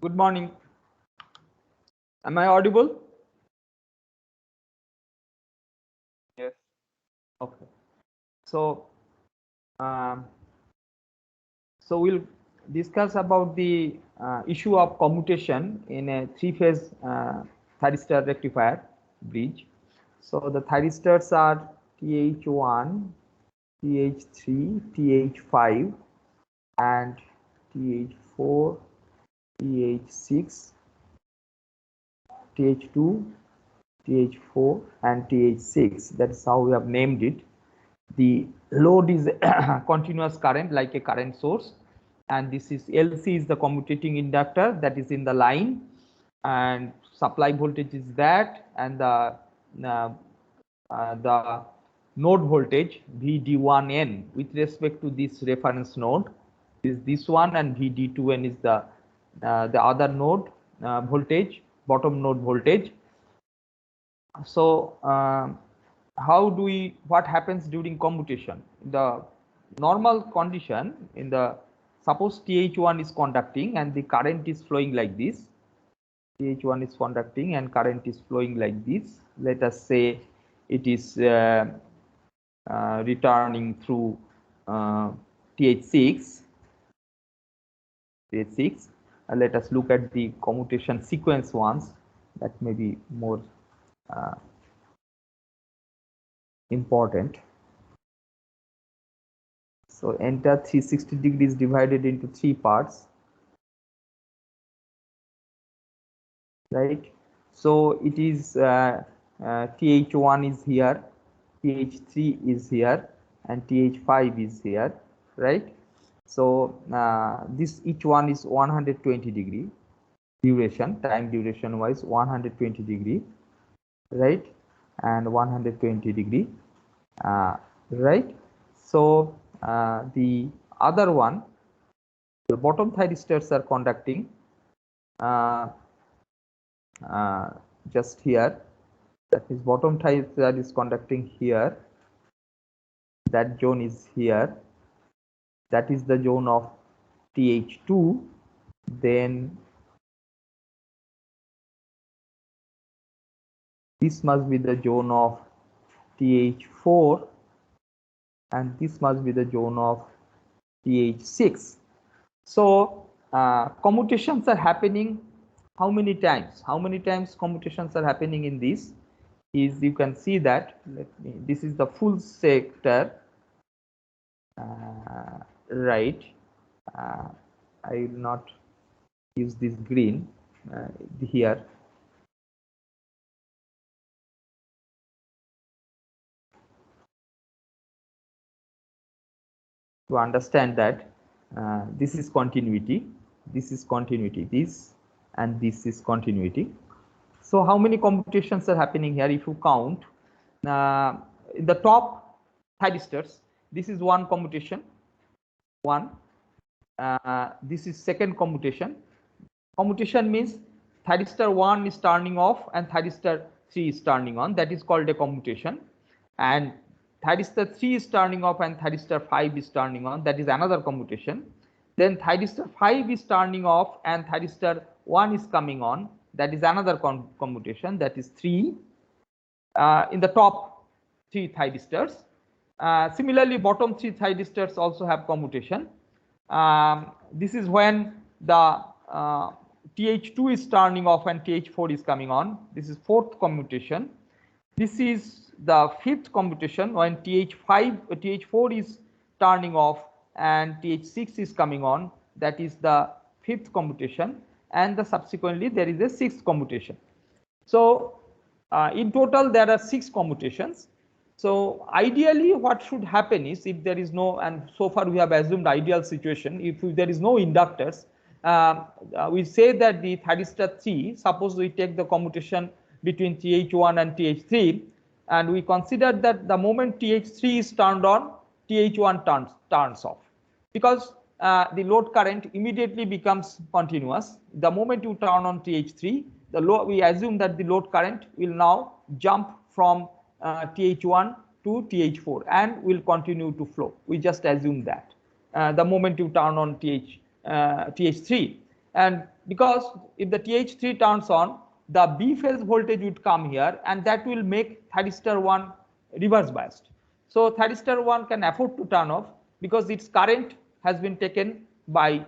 Good morning. Am I audible? Yes. Okay. So, um, we'll discuss about the issue of commutation in a three-phase thyristor rectifier bridge. So the thyristors are TH1, TH3, TH5, and TH4, TH6, TH2, TH4, and TH6. That's how we have named it. The load is continuous current like a current source, and this is LC is the commutating inductor that is in the line, and supply voltage is that, and the node voltage VD1N with respect to this reference node is this one, and VD2N is the other node voltage, bottom node voltage. So what happens during commutation? The normal condition in the, suppose TH1 is conducting and the current is flowing like this. TH1 is conducting and current is flowing like this. Let us say it is returning through TH6. Let us look at the commutation sequence once. That may be more important. So enter 360 degrees divided into three parts, right? So it is TH1 is here, TH3 is here, and TH5 is here, right? So this each one is 120 degree duration, time duration wise 120 degree, right? And 120 degree, right? So the other one, the bottom thyristors are conducting just here. That is bottom thyristor is conducting here. That zone is here. That is the zone of TH2. Then this must be the zone of TH4, and this must be the zone of TH6. So commutations are happening how many times? How many times commutations are happening in this? Is you can see that, this is the full sector, right? I will not use this green here. To understand that this is continuity, this is continuity, this and this is continuity. So how many commutations are happening here? If you count in the top thyristors, this is one commutation, one. This is second commutation. Commutation means thyristor 1 is turning off and thyristor 3 is turning on. That is called a commutation. And thyristor 3 is turning off and thyristor 5 is turning on. That is another commutation. Then thyristor 5 is turning off and thyristor 1 is coming on. That is another commutation. That is 3 in the top 3 thyristors. Similarly, bottom 3 thyristors also have commutation. This is when the TH2 is turning off and TH4 is coming on. This is fourth commutation. This is the fifth commutation when TH4 is turning off and TH6 is coming on. That is the fifth commutation, and subsequently there is a sixth commutation. So in total there are 6 commutations. So ideally what should happen is, if there is no, and so far we have assumed ideal situation, if there is no inductors, we say that the thyristor 3, suppose we take the commutation between TH1 and TH3, and we consider that the moment TH3 is turned on, TH1 turns off, because the load current immediately becomes continuous. The moment you turn on TH3, we assume that the load current will now jump from TH1 to TH4 and will continue to flow. We just assume that the moment you turn on TH3. and because if the TH3 turns on, the B phase voltage would come here, and that will make thyristor 1 reverse biased. So thyristor 1 can afford to turn off because its current has been taken by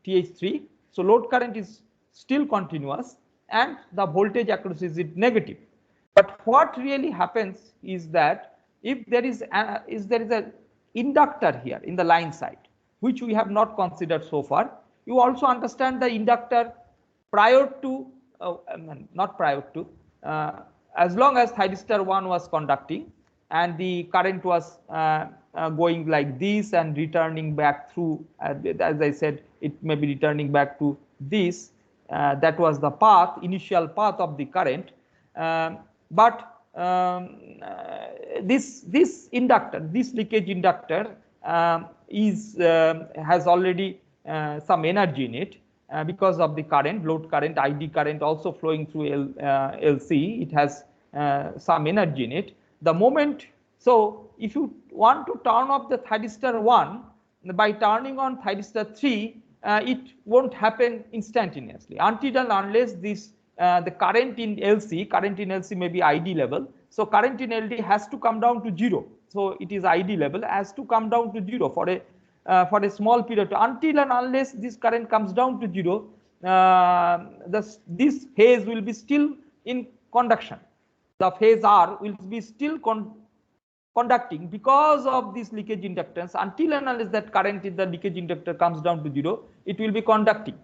TH3. So load current is still continuous and the voltage across is negative. But what really happens is that if there is a inductor here in the line side, which we have not considered so far, you also understand the inductor prior to, not prior to, as long as thyristor 1 was conducting and the current was going like this and returning back through, as I said, it may be returning back to this. That was the path, initial path of the current. But this inductor, this leakage inductor, has already some energy in it because of the current, load current, ID current also flowing through LC. It has some energy in it. The moment, so if you want to turn off the thyristor 1 by turning on thyristor 3, it won't happen instantaneously until and unless this the current in LC may be ID level. So current in LD has to come down to 0. So it is ID level, has to come down to 0 for a small period. Until and unless this current comes down to 0, this phase will be still in conduction. The phase R will be still conducting because of this leakage inductance. Until and unless that current in the leakage inductor comes down to 0, it will be conducting,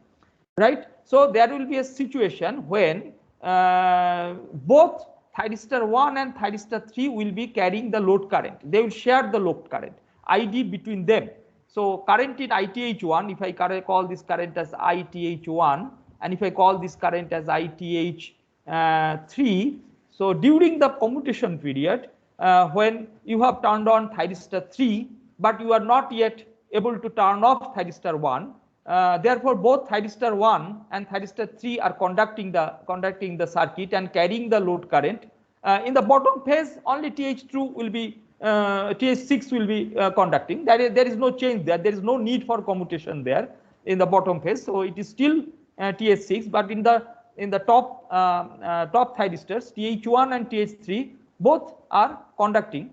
right? So there will be a situation when both thyristor 1 and thyristor 3 will be carrying the load current. They will share the load current, ID between them. So current in ITH1, if I call this current as ITH1, and if I call this current as ITH3, so during the commutation period, when you have turned on thyristor 3, but you are not yet able to turn off thyristor 1, therefore both thyristor 1 and thyristor 3 are conducting the circuit and carrying the load current. In the bottom phase, only TH2 will be TH6 will be conducting. There is no change there. There is no need for commutation there in the bottom phase. So it is still TH6, but in the top thyristors, TH1 and TH3 both are conducting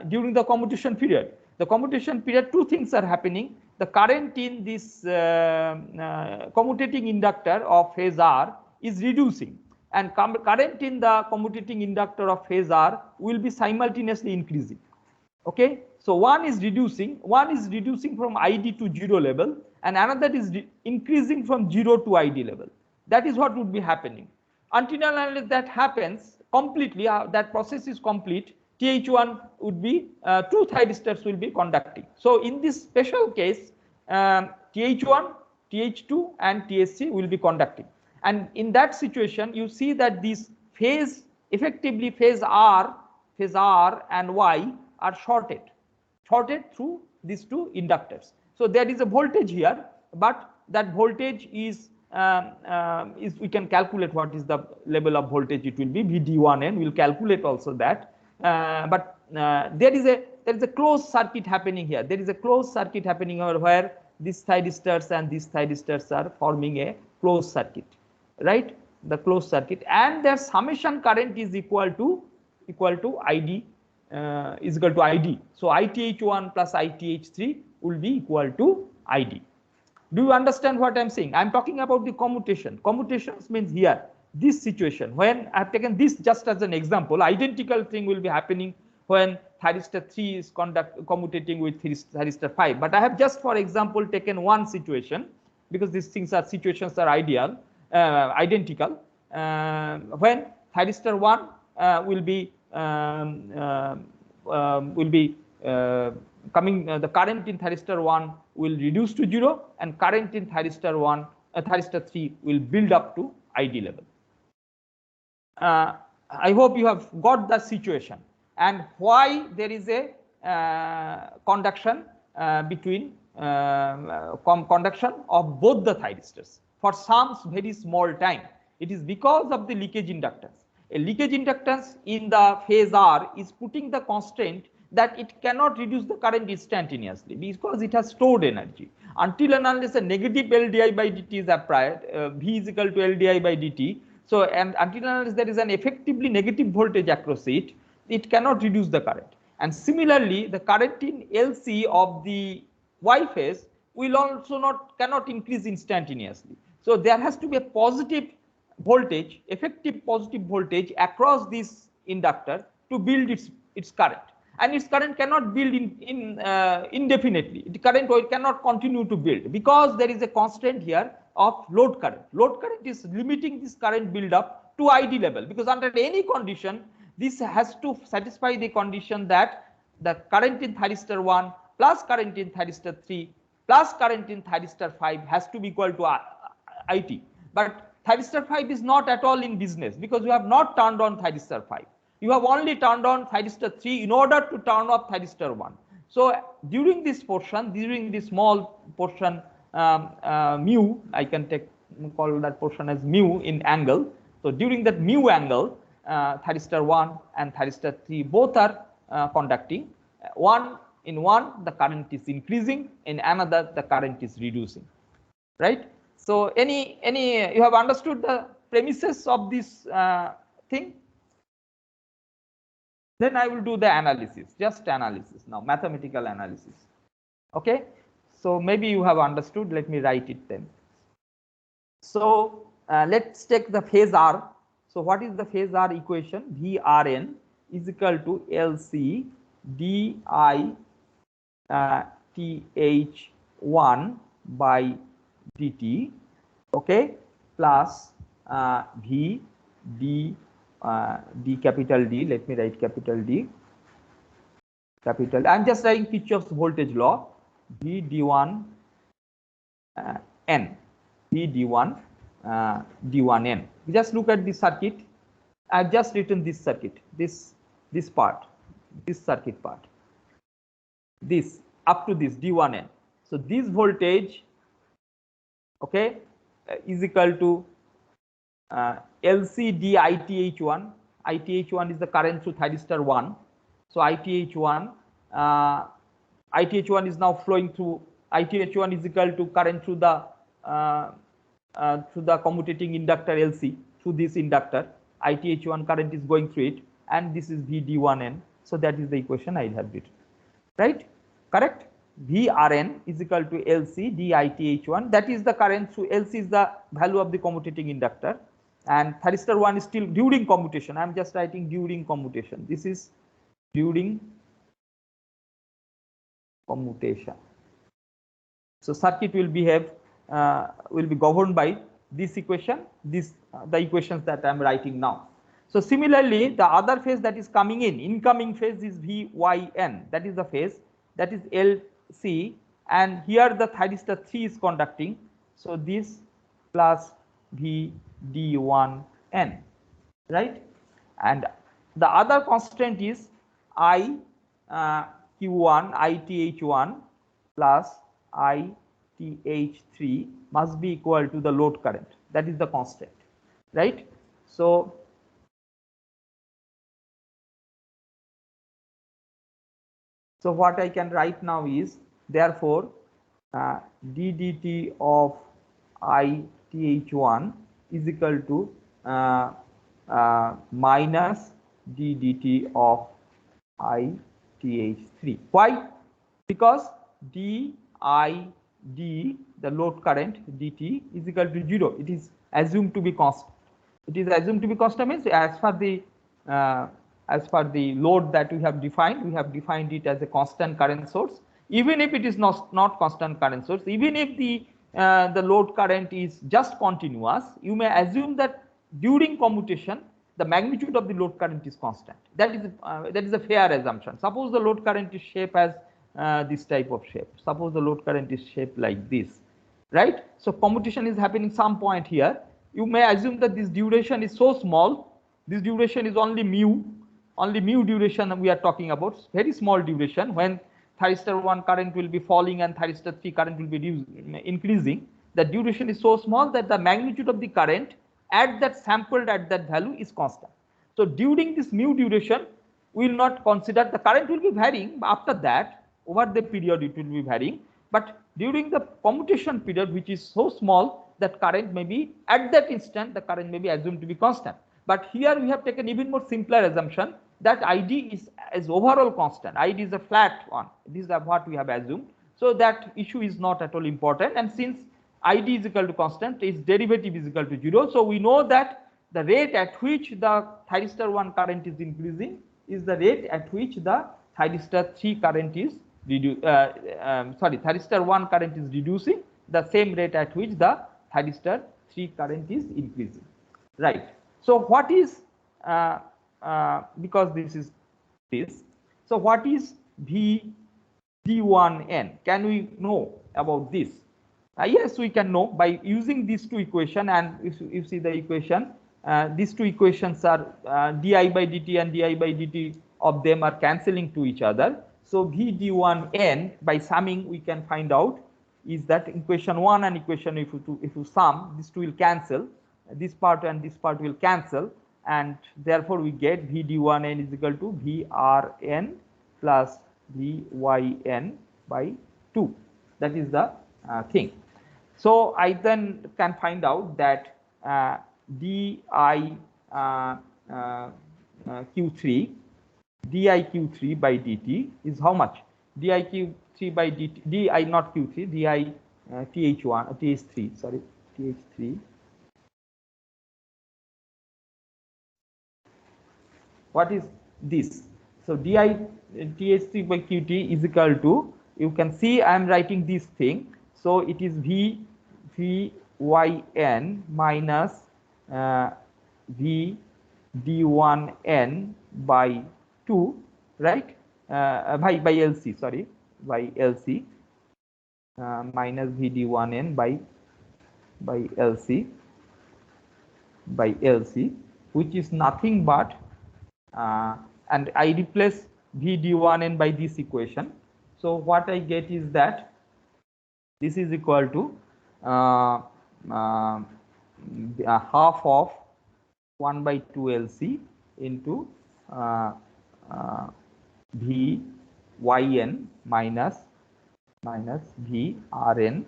during the commutation period. The commutation period, two things are happening. The current in this commutating inductor of phase R is reducing, and current in the commutating inductor of phase R will be simultaneously increasing. Okay, so one is reducing from ID to 0 level, and another is increasing from 0 to ID level. That is what would be happening. Until and unless that happens completely, that process is complete, TH1 would be, two thyristors will be conducting. So in this special case, TH1, TH2 and THC will be conducting. And in that situation, you see that these phase, effectively phase R and Y are shorted through these two inductors. So there is a voltage here, but that voltage is we can calculate what is the level of voltage it will be, VD1N. We'll calculate also that. But there is a closed circuit happening here. There is a closed circuit happening here where these thyristors and these thyristors are forming a closed circuit, right? The closed circuit, and their summation current is equal to ID, is equal to ID. So ITH1 plus ITH3 will be equal to ID. Do you understand what I'm saying? I'm talking about the commutation. Commutations means here, this situation, when I've taken this just as an example, identical thing will be happening when thyristor 3 is commutating with thyristor 5. But I have just, for example, taken one situation because these situations are identical. When thyristor 1 will be coming, the current in thyristor 1 will reduce to 0, and current in thyristor 3 will build up to ID level. I hope you have got the situation and why there is a conduction between conduction of both the thyristors for some very small time. It is because of the leakage inductance. A leakage inductance in the phase R is putting the constraint that it cannot reduce the current instantaneously because it has stored energy. Until and unless a negative LDI by dt is applied, V is equal to LDI by dt. So, and until and unless there is an effectively negative voltage across it, it cannot reduce the current. And similarly, the current in LC of the Y phase will also cannot increase instantaneously. So there has to be a positive voltage, effective positive voltage across this inductor to build its current. And its current cannot build indefinitely. The current cannot continue to build because there is a constant here of load current. Load current is limiting this current build up to ID level, because under any condition this has to satisfy the condition that the current in thyristor 1 plus current in thyristor 3 plus current in thyristor 5 has to be equal to IT. But thyristor 5 is not at all in business because you have not turned on thyristor 5. You have only turned on thyristor 3 in order to turn off thyristor 1. So during this portion, during this small portion mu, I can call that portion as mu in angle. So during that mu angle, thyristor 1 and thyristor 3 both are conducting. In one the current is increasing, in another the current is reducing, right? So any you have understood the premises of this thing? Then I will do the analysis, just analysis now, mathematical analysis. Okay, so maybe you have understood. Let me write it then. So let's take the phase R. So what is the phase R equation? VRN is equal to LC di TH1 by dt, okay, plus V d d capital D. Let me write capital D. Capital. I'm just writing Kirchhoff's voltage law. V d1 n. V d1 d1n. Just look at this circuit. I've just written this circuit. This part. This circuit part. This up to this d1n. So this voltage, okay, is equal to LC d ITH1. ITH1 is the current through thyristor 1. So ITH1 is now flowing through. ITH1 is equal to current through the commutating inductor LC, through this inductor. ITH1 current is going through it, and this is VD1N. So that is the equation I have written, right? Correct? VRN is equal to LC d ITH1. That is the current through LC, is the value of the commutating inductor, and thyristor 1 is still during commutation. I am just writing during commutation. This is during commutation. So circuit will behave, will be governed by this equation, the equations that I am writing now. So similarly, the other phase that is coming in, incoming phase is VYN. That is the phase, that is LC, and here the thyristor 3 is conducting. So this plus VD1N, right? And the other constant is IQ1, ITH1 plus ITH3 must be equal to the load current. That is the constant, right? So what I can write now is, therefore ddt of ITH1 is equal to minus ddt of ITH3. Why? Because d, the load current dt is equal to 0. It is assumed to be constant. It is assumed to be constant means as per the load that we have defined it as a constant current source. Even if it is not constant current source, even if the load current is just continuous, you may assume that during commutation the magnitude of the load current is constant. That is a fair assumption. Suppose the load current is shaped as this type of shape. Suppose the load current is shaped like this, right? So commutation is happening some point here. You may assume that this duration is so small. This duration is only mu duration we are talking about, very small duration, when thyristor 1 current will be falling and thyristor 3 current will be increasing. The duration is so small that the magnitude of the current at that sampled at that value is constant. So during this mu duration, we will not consider the current will be varying, but after that, over the period it will be varying. But during the commutation period, which is so small that current may be at that instant, the current may be assumed to be constant. But here we have taken even more simpler assumption that ID is overall constant. ID is a flat one. This is what we have assumed. So that issue is not at all important. And since ID is equal to constant, its derivative is equal to 0. So we know that the rate at which the thyristor 1 current is increasing is the rate at which the thyristor 3 current is thyristor 1 current is reducing, the same rate at which the thyristor 3 current is increasing. Right. So what is because this is this. So what is VD1N? Can we know about this? Yes, we can know by using these two equations. And if you see the equation, these two equations are di by dt and di by dt of them are cancelling to each other. So VD1N, by summing, we can find out is that equation 1 and equation if you sum, these two will cancel. This part and this part will cancel, and therefore we get VD1N is equal to VRN plus VYN by 2. That is the thing. So I then can find out that DIQ3 by dt is how much? DIQ3 by dt, DI not Q3, DI TH1, TH3, sorry, TH3. What is this? So DI TH3 by QT is equal to, you can see I am writing this thing. So it is VYN minus VD1N by 2, right? By LC, sorry, by LC minus VD1N by LC by LC, which is nothing but and I replace VD1N by this equation. So what I get is that this is equal to half of 1 by 2 LC into VYN minus VRN.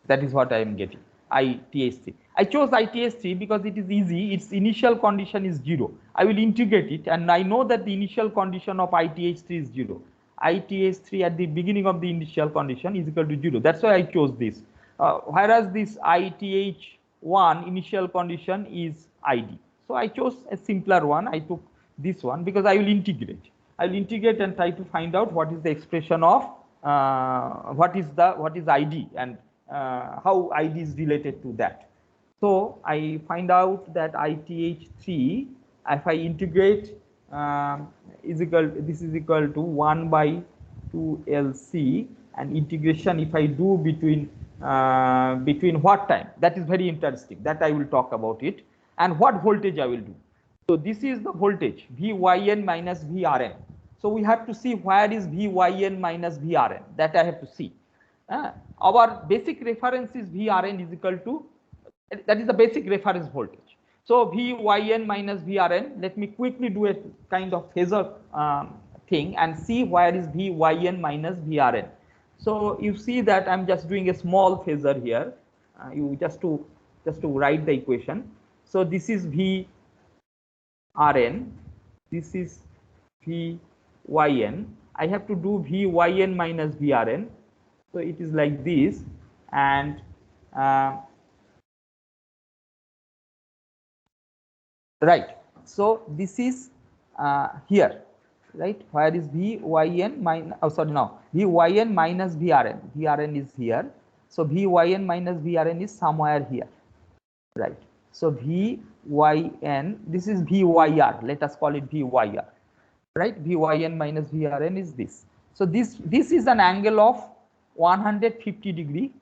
That is what I am getting. ITH3. I chose ITH3 because it is easy. Its initial condition is 0. I will integrate it, and I know that the initial condition of ITH3 is 0. ITH3 at the beginning of the initial condition is equal to 0. That's why I chose this. Whereas this ITH1 initial condition is ID. So I chose a simpler one. I took this one because I will integrate. I will integrate and try to find out what is the expression of what is ID and how ID is related to that. So I find out that ITH3, if I integrate, this is equal to 1 by 2 LC, and integration if I do between what time, that is very interesting, that I will talk about it, and what voltage I will do. So this is the voltage VYN minus VRN. So we have to see where is VYN minus VRN, that I have to see. Our basic reference is VRN is equal to, that is the basic reference voltage. So VYN minus VRN, let me quickly do a kind of phasor thing and see where is VYN minus VRN. So you see that I'm just doing a small phasor here. You just to write the equation. So this is VRN, this is VYN. I have to do VYN minus VRN. So it is like this, and right. So this is here, right? Where is VYN minus? Oh, sorry, no. VYN minus VRN. VRN is here. So VYN minus VRN is somewhere here, right? So VYN. This is VYR. Let us call it VYR, right? VYN minus VRN is this. So this is an angle of 150 degree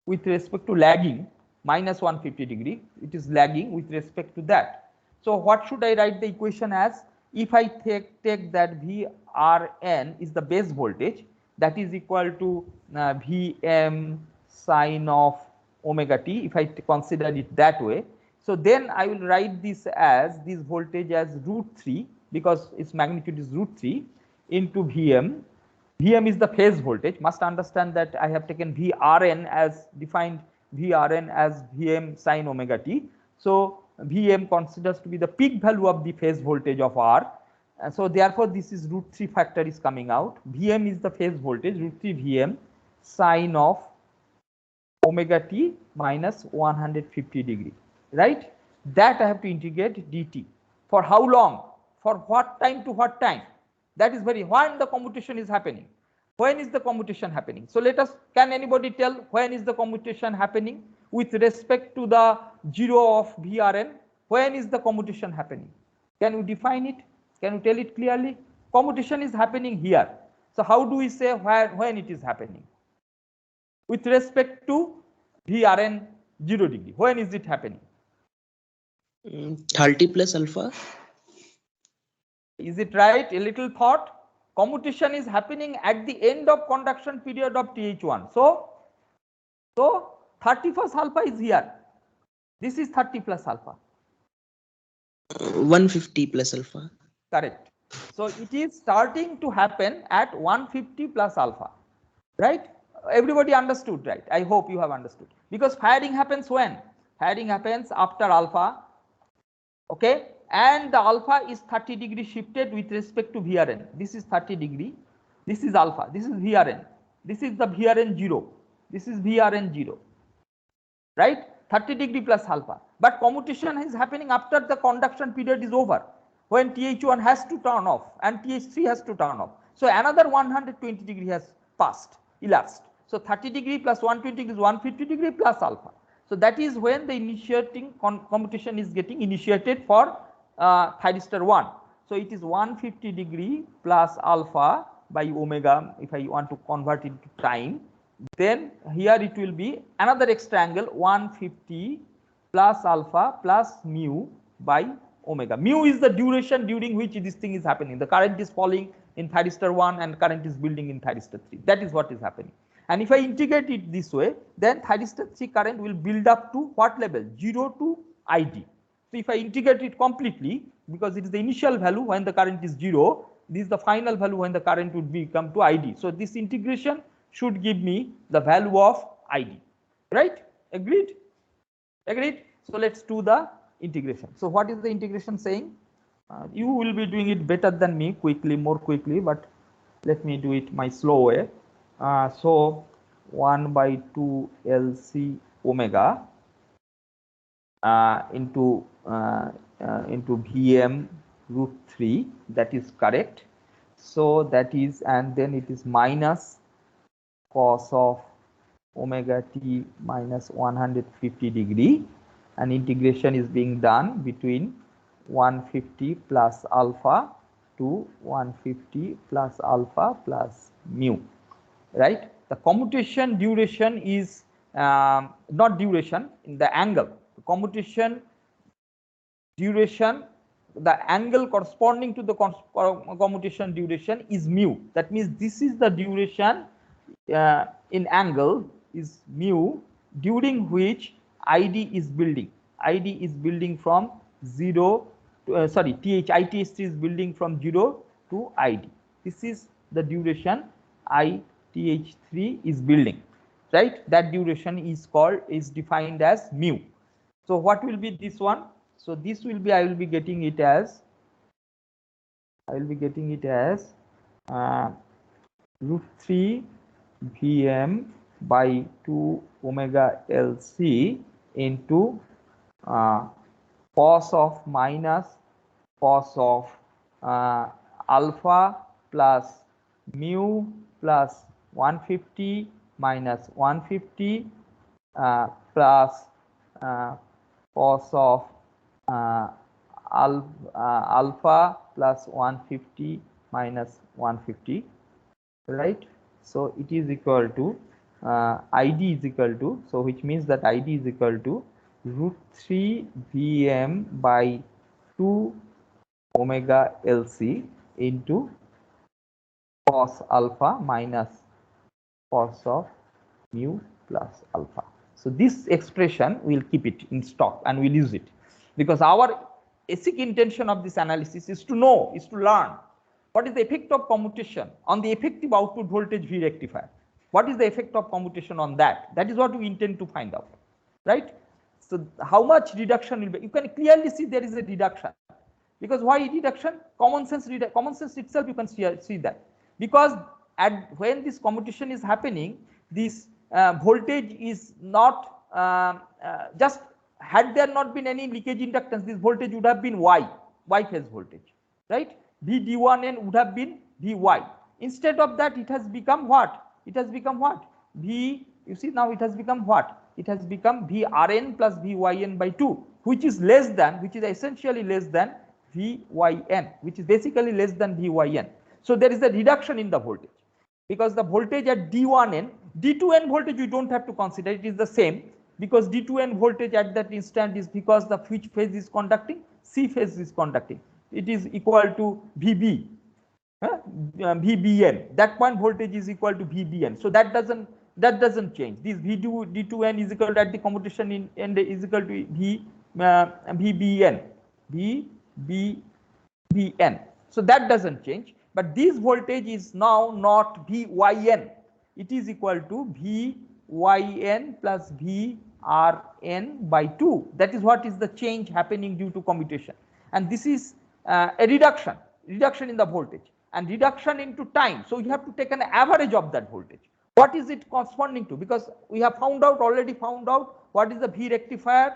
with respect to lagging, minus 150 degree. It is lagging with respect to that. So what should I write the equation as? If I take that VRN is the base voltage, that is equal to Vm sine of omega t, if I consider it that way. So then I will write this voltage as √3 because its magnitude is √3 into Vm. Vm is the phase voltage. Must understand that I have taken Vrn as defined Vrn as Vm sin omega t. So Vm considers to be the peak value of the phase voltage of R. So therefore this is √3 factor is coming out. Vm is the phase voltage, √3 Vm sin of omega t minus 150 degree, right? That I have to integrate dt. For how long? For what time to what time? That is very, when the commutation is happening. When is the commutation happening? So let us, can anybody tell when is the commutation happening with respect to the 0 of Vrn? When is the commutation happening? Can you define it? Can you tell it clearly? Commutation is happening here. So how do we say when it is happening? With respect to Vrn 0 degree. When is it happening? 30 plus alpha. Is it right? A little thought. Commutation is happening at the end of conduction period of TH1. So 30 plus alpha is here. This is 30 plus alpha. 150 plus alpha. Correct. So it is starting to happen at 150 plus alpha. Right? Everybody understood, right? I hope you have understood. Because firing happens when? Firing happens after alpha. Okay? And the alpha is 30 degree shifted with respect to Vrn. This is 30 degree. This is alpha. This is Vrn. This is the Vrn 0. This is Vrn 0. Right? 30 degree plus alpha. But commutation is happening after the conduction period is over, when TH1 has to turn off and TH3 has to turn off. So another 120 degree has passed, elapsed. So 30 degree plus 120 is 150 degree plus alpha. So that is when the initiating commutation is getting initiated for thyristor 1. So it is 150 degree plus alpha by omega, if I want to convert it to time. Then here it will be another extra angle 150 plus alpha plus mu by omega. Mu is the duration during which this thing is happening. The current is falling in thyristor 1 and current is building in thyristor 3. That is what is happening. And if I integrate it this way, then thyristor 3 current will build up to what level? 0 to ID. So if I integrate it completely, because it is the initial value when the current is 0, this is the final value when the current would become to ID. So this integration should give me the value of ID, right? Agreed? Agreed? So let's do the integration. So what is the integration saying? You will be doing it better than me, quickly, more quickly, but let me do it my slow way. So 1 by 2 LC omega into Vm √3, that is correct. So that is, and then it is minus cos of omega t minus 150 degree, and integration is being done between 150 plus alpha to 150 plus alpha plus mu, right? The commutation duration is not duration, in the angle. The commutation duration, the angle corresponding to the commutation duration is mu. That means this is the duration in angle is mu, during which ID is building. ID is building from 0 to, ITH3 is building from 0 to ID. This is the duration ITH3 is building, right? That duration is defined as mu. So what will be this one? So this will be, I will be getting it as √3 Vm by 2 omega LC into cos of minus cos of alpha plus mu plus 150 minus 150 plus cos of alpha plus 150 minus 150, right? So it is equal to ID is equal to, so which means that ID is equal to √3 Vm by 2 omega LC into cos alpha minus cos of mu plus alpha. So this expression we'll keep it in stock and we'll use it, because our basic intention of this analysis is to know, is to learn what is the effect of commutation on the effective output voltage V rectifier. What is the effect of commutation on that? That is what we intend to find out, right? So how much reduction will be? You can clearly see there is a reduction. Because why reduction? Common sense itself you can see that. Because when this commutation is happening, this voltage is not just, had there not been any leakage inductance, this voltage would have been Y phase voltage, right? VD1N would have been Vy. Instead of that, it has become what? It has become what? You see now it has become what? It has become Vrn plus Vyn by 2, which is essentially less than Vyn, which is basically less than Vyn. So there is a reduction in the voltage, because the voltage at D1N, D2N voltage we don't have to consider, it is the same, because D2N voltage at that instant is because the which phase is conducting? C phase is conducting. It is equal to Vb, Vbn. That point voltage is equal to Vbn. So that doesn't change. This D2N is equal to, at the commutation in end is equal to Vbn. Vbn. So that doesn't change. But this voltage is now not Vyn. It is equal to Vyn plus Vrn by 2. That is what is the change happening due to commutation. And this is a reduction in the voltage and reduction into time. So you have to take an average of that voltage. What is it corresponding to? Because we have already found out what is the V rectifier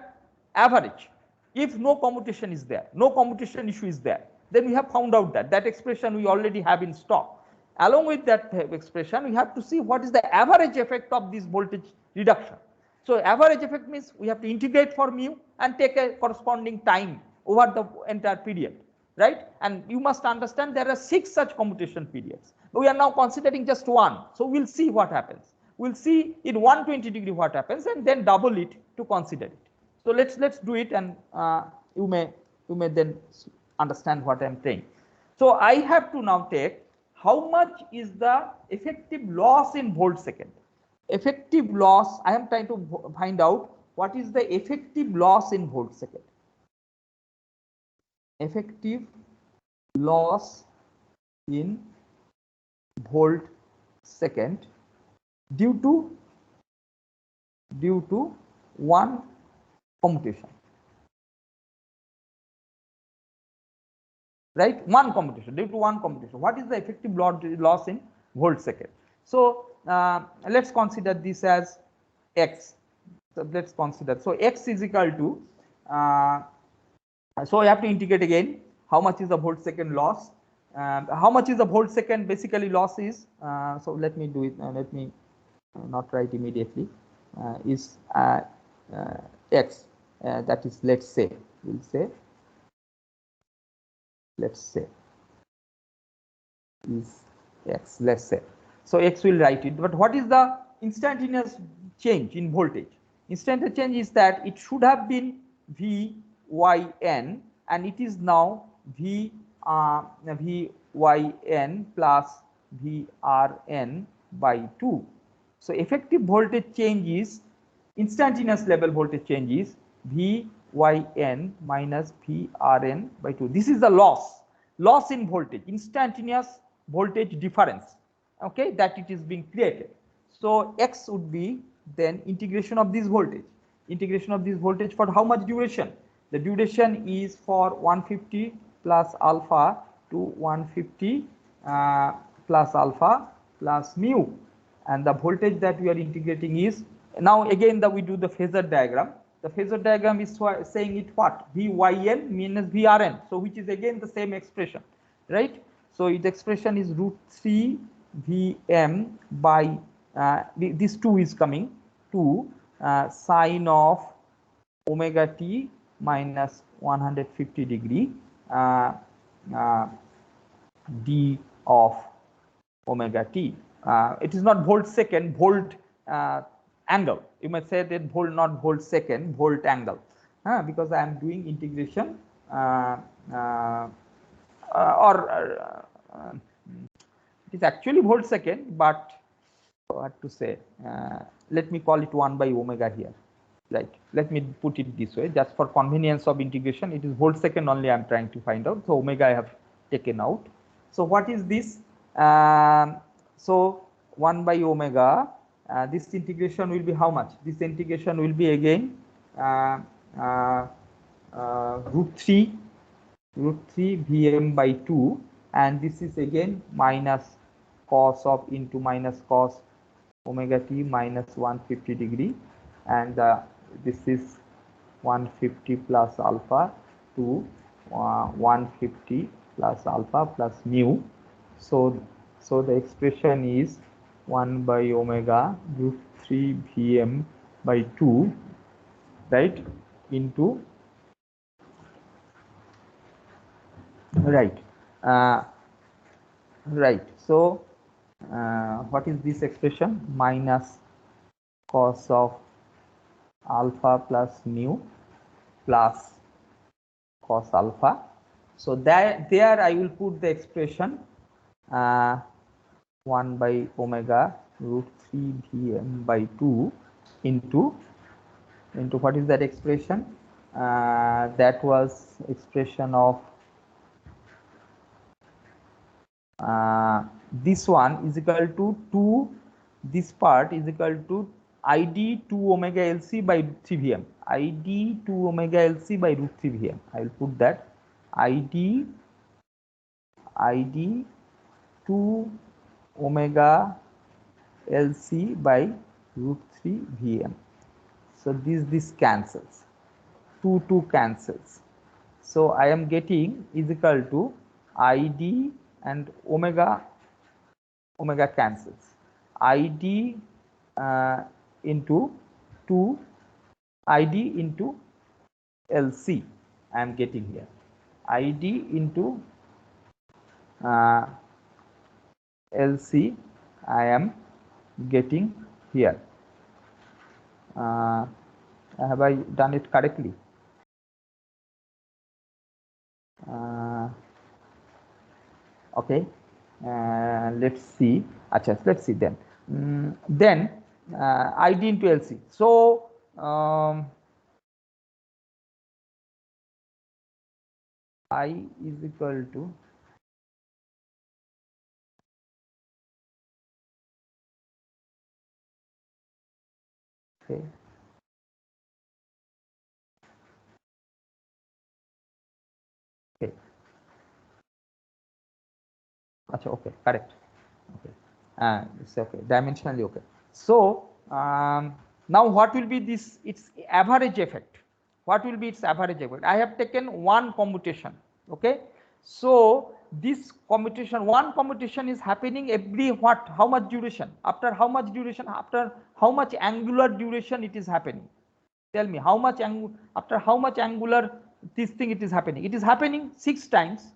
average. If no commutation is there, no commutation issue is there, then we have found out that expression we already have in stock. Along with that expression, we have to see what is the average effect of this voltage reduction. So average effect means we have to integrate for mu and take a corresponding time over the entire period, right? And you must understand there are 6 such commutation periods. We are now considering just one. So we'll see what happens. We'll see in 120 degree what happens and then double it to consider it. So let's do it, and you may then understand what I'm saying. So I have to now take how much is the effective loss in volt second. Effective loss, I am trying to find out what is the effective loss in volt second. Effective loss in volt second due to one commutation, right? One commutation, due to one commutation. What is the effective loss in volt second? So let's consider this as x. So let's consider, so x is equal to so I have to integrate again. How much is the volt second loss? How much is the volt second basically loss is? So let me do it. Let me not write immediately. Is x. That is, let's say is x. Let's say. So x will write it. But what is the instantaneous change in voltage? Instantaneous change is that it should have been Vyn, and it is now Vyn plus Vrn by 2. So effective voltage change is, instantaneous level voltage change is Vyn minus Vrn by 2. This is the loss in voltage, instantaneous voltage difference, okay, that it is being created. So x would be then integration of this voltage. Integration of this voltage for how much duration? The duration is for 150 plus alpha to 150 plus alpha plus mu, and the voltage that we are integrating is, now again we do the phasor diagram. The phasor diagram is saying it what? Vyn minus Vrn, so which is again the same expression, right? So its expression is √3 Vm by this 2 is coming to sine of omega t minus 150 degree d of omega t. It is not volt second, volt angle. You might say that volt, not volt second, volt angle, because I am doing integration it is actually volt second, but what to say, let me call it 1 by omega here. Right, let me put it this way, just for convenience of integration, it is volt second only I'm trying to find out. So omega I have taken out. So what is this? So 1 by omega, this integration will be how much? This integration will be again root 3 Vm by 2, and this is again minus cos of into minus cos omega t minus 150 degree, and this is 150 plus alpha to 150 plus alpha plus mu. So the expression is 1 by omega root 3 Vm by 2, right, into right. Right. So what is this expression? Minus cos of alpha plus mu plus cos alpha. So there I will put the expression 1 by omega root 3 Vm by 2 into what is that expression? That was expression of this one is equal to 2, this part is equal to id 2 omega lc by root 3 Vm, id 2 omega lc by root 3 Vm. I will put that id 2 omega lc by root 3 Vm. So this cancels, 2 cancels. So I am getting is equal to id and omega cancels, id into 2 id into lc I am getting here, id into lc I am getting here. Have I done it correctly? Okay, let's see. Achha, let's see then. Then id into lc. So I is equal to okay. Okay. Achha, okay, correct. Okay. It's okay, dimensionally okay. So now what will be this its average effect? What will be its average effect? I have taken one commutation. Okay. So this commutation, one commutation is happening every what? How much duration? After how much duration? After how much angular duration it is happening? Tell me how much after how much angular this thing it is happening? It is happening 6 times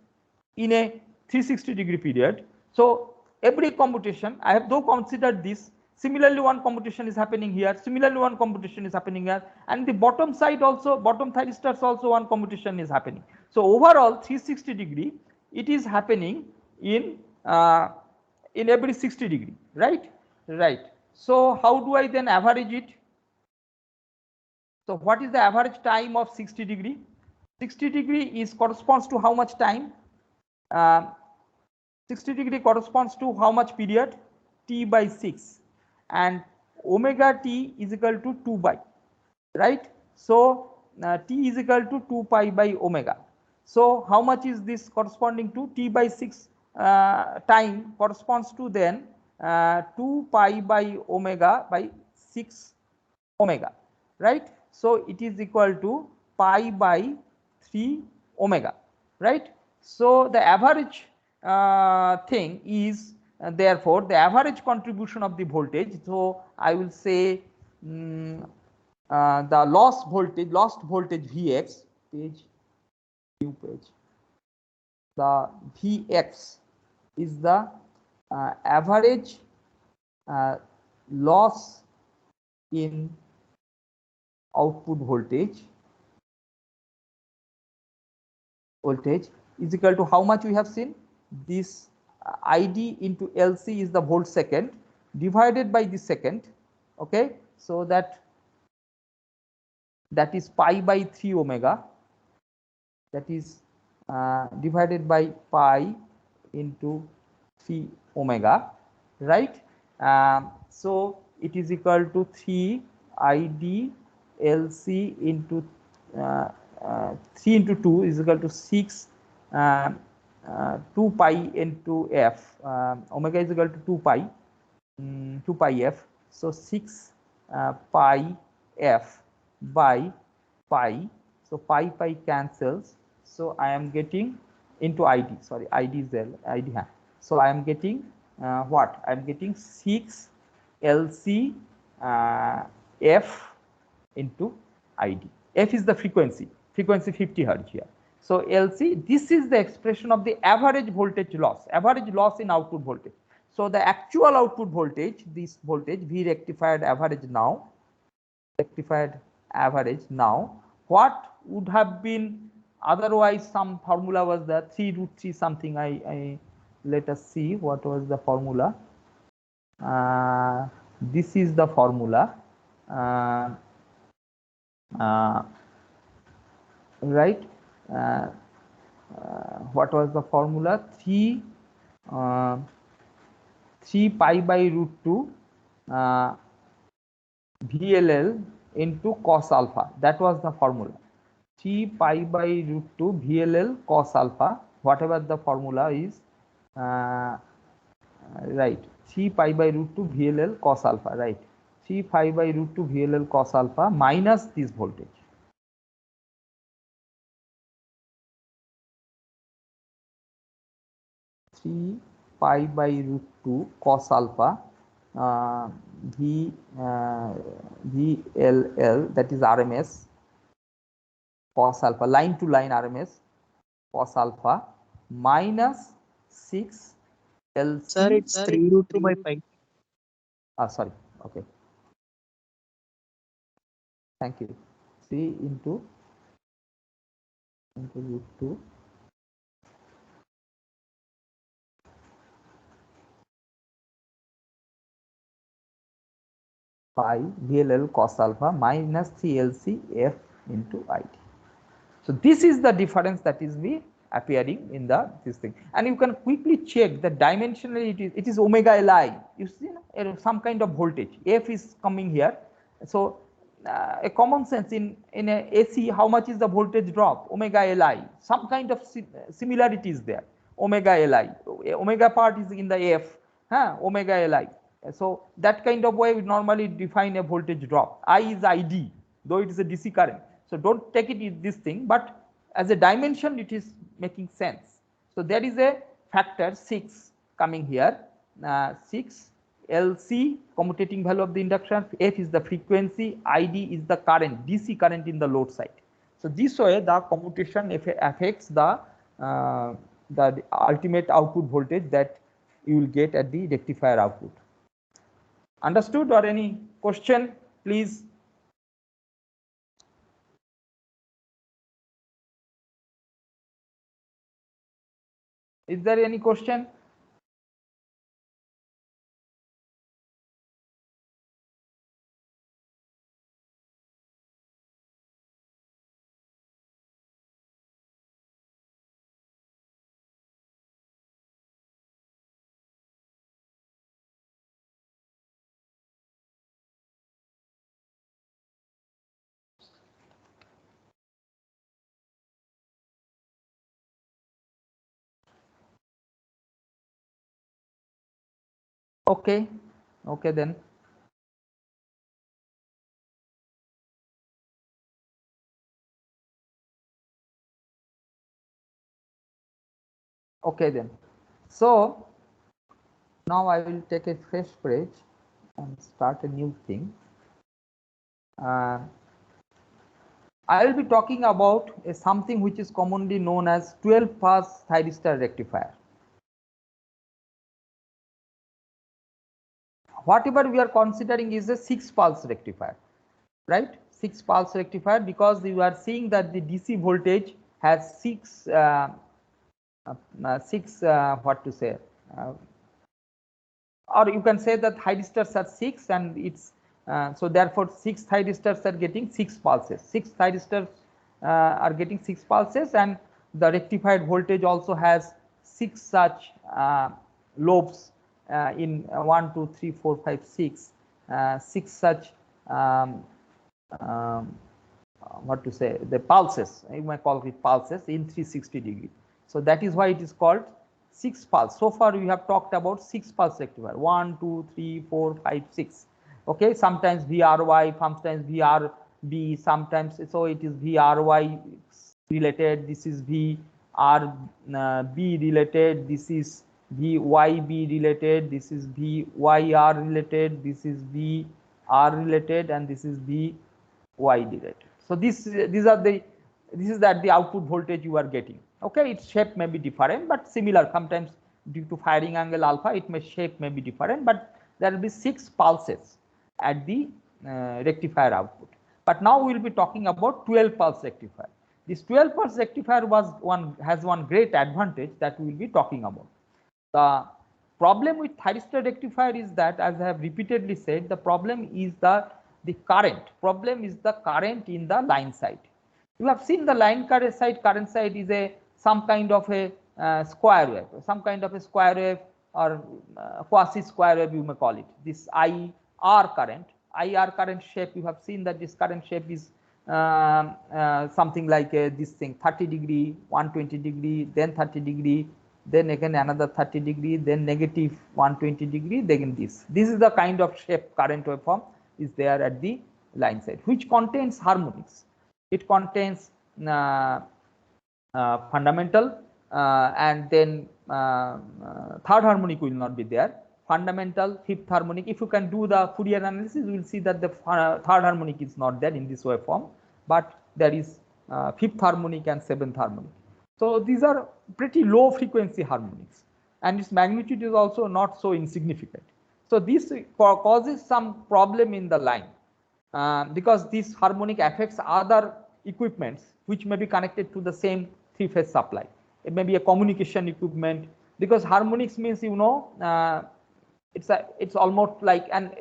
in a 360-degree period. So every commutation, I have though considered this, similarly one commutation is happening here, similarly one commutation is happening here, and the bottom side also, bottom thyristors also one commutation is happening. So overall 360-degree it is happening in every 60-degree, right? Right. So how do I then average it? So what is the average time of 60-degree? 60-degree is corresponds to how much time? 60-degree corresponds to how much period? T by 6, and omega t is equal to 2 by, right? So t is equal to 2 pi by omega. So how much is this corresponding to? T by 6 time corresponds to then 2 pi by omega by 6 omega, right? So it is equal to pi by 3 omega, right? So the average thing is therefore the average contribution of the voltage. So I will say the lost voltage Vx, new page, the Vx is the average loss in output voltage is equal to how much we have seen? This id into lc is the volt second divided by the second. Okay, so that that is pi by 3 omega, that is divided by pi into 3 omega, right? So it is equal to 3 id lc into 3 into 2 is equal to 6 2 pi into f. Omega is equal to 2 pi 2 pi f. So 6 pi f by pi. So pi cancels. So I am getting into id. Sorry, id is there. id. So I am getting what? I am getting 6 lc f into id. F is the frequency 50 hertz here. So LC, this is the expression of the average voltage loss in output voltage. So the actual output voltage, this voltage V rectified average now, what would have been otherwise? Some formula was there, 3√3 something. I let us see what was the formula. This is the formula. Right? What was the formula? 3 pi by √2 VLL into cos alpha. That was the formula. 3 pi by √2 VLL cos alpha, whatever the formula is, right? 3 pi by √2 VLL cos alpha, right? 3 pi by √2 VLL cos alpha minus this voltage. Pi by √2 cos alpha VLL, that is RMS cos alpha, line to line RMS cos alpha minus 6 LC. Sir, it's 3√2 by pi. Sorry. Okay. Thank you. 3 into √2 pi VLL cos alpha minus 3LC F into IT. So this is the difference that is appearing in this thing, and you can quickly check the dimensionally. It is omega Li. You see some kind of voltage. F is coming here. So a common sense in a AC, how much is the voltage drop? Omega Li. Some kind of similarity is there. Omega Li. Omega part is in the F. Omega Li. So that kind of way we normally define a voltage drop. I is ID, though it is a DC current. So don't take it in this thing, but as a dimension it is making sense. So there is a factor 6 coming here, 6 LC commutating value of the induction, F is the frequency, ID is the current, DC current in the load side. So this way the commutation affects the ultimate output voltage that you will get at the rectifier output. Understood, or any question, please? Is there any question? Okay, okay then. Okay then. So now I will take a fresh page and start a new thing. I will be talking about something which is commonly known as 12-pass thyristor rectifier. Whatever we are considering is a 6-pulse rectifier, right? 6-pulse rectifier, because you are seeing that the DC voltage has 6 what to say, or you can say that thyristors are 6 and its So therefore 6 thyristors are getting 6 pulses. 6 thyristors are getting 6 pulses, and the rectified voltage also has 6 such lobes in 1, 2, 3, 4, 5, 6, 6 such what to say, the pulses, you might call it pulses in 360 degree. So that is why it is called 6 pulse. So far we have talked about 6 pulse rectifier, 1, 2, 3, 4, 5, 6. Okay, sometimes VRY, sometimes VRB, sometimes, so it is VRY related, this is VRB related, this is VYB related, this is VYR related, this is VR related, and this is VY related. So these are the, this is that the output voltage you are getting. Okay, its shape may be different but similar. Sometimes due to firing angle alpha, it may shape may be different, but there will be 6 pulses at the rectifier output. But now we will be talking about 12 pulse rectifier. This 12 pulse rectifier has one great advantage that we will be talking about. The problem with thyristor rectifier is that, as I have repeatedly said, the problem is the current. Problem is the current in the line side. You have seen the line current side is a some kind of a square wave, some kind of a square wave or quasi square wave, you may call it. This IR current shape, you have seen that this current shape is something like this thing, 30 degree, 120 degree, then 30 degree, then again another 30 degree, then negative 120 degree, then this. This is the kind of shape current waveform is there at the line side, which contains harmonics. It contains fundamental and then third harmonic will not be there. Fundamental, fifth harmonic. If you can do the Fourier analysis, you will see that the third harmonic is not there in this waveform, but there is fifth harmonic and seventh harmonic. So these are pretty low frequency harmonics, and its magnitude is also not so insignificant. So this causes some problem in the line because this harmonic affects other equipments which may be connected to the same 3-phase supply. It may be a communication equipment, because harmonics means, you know, it's almost like, and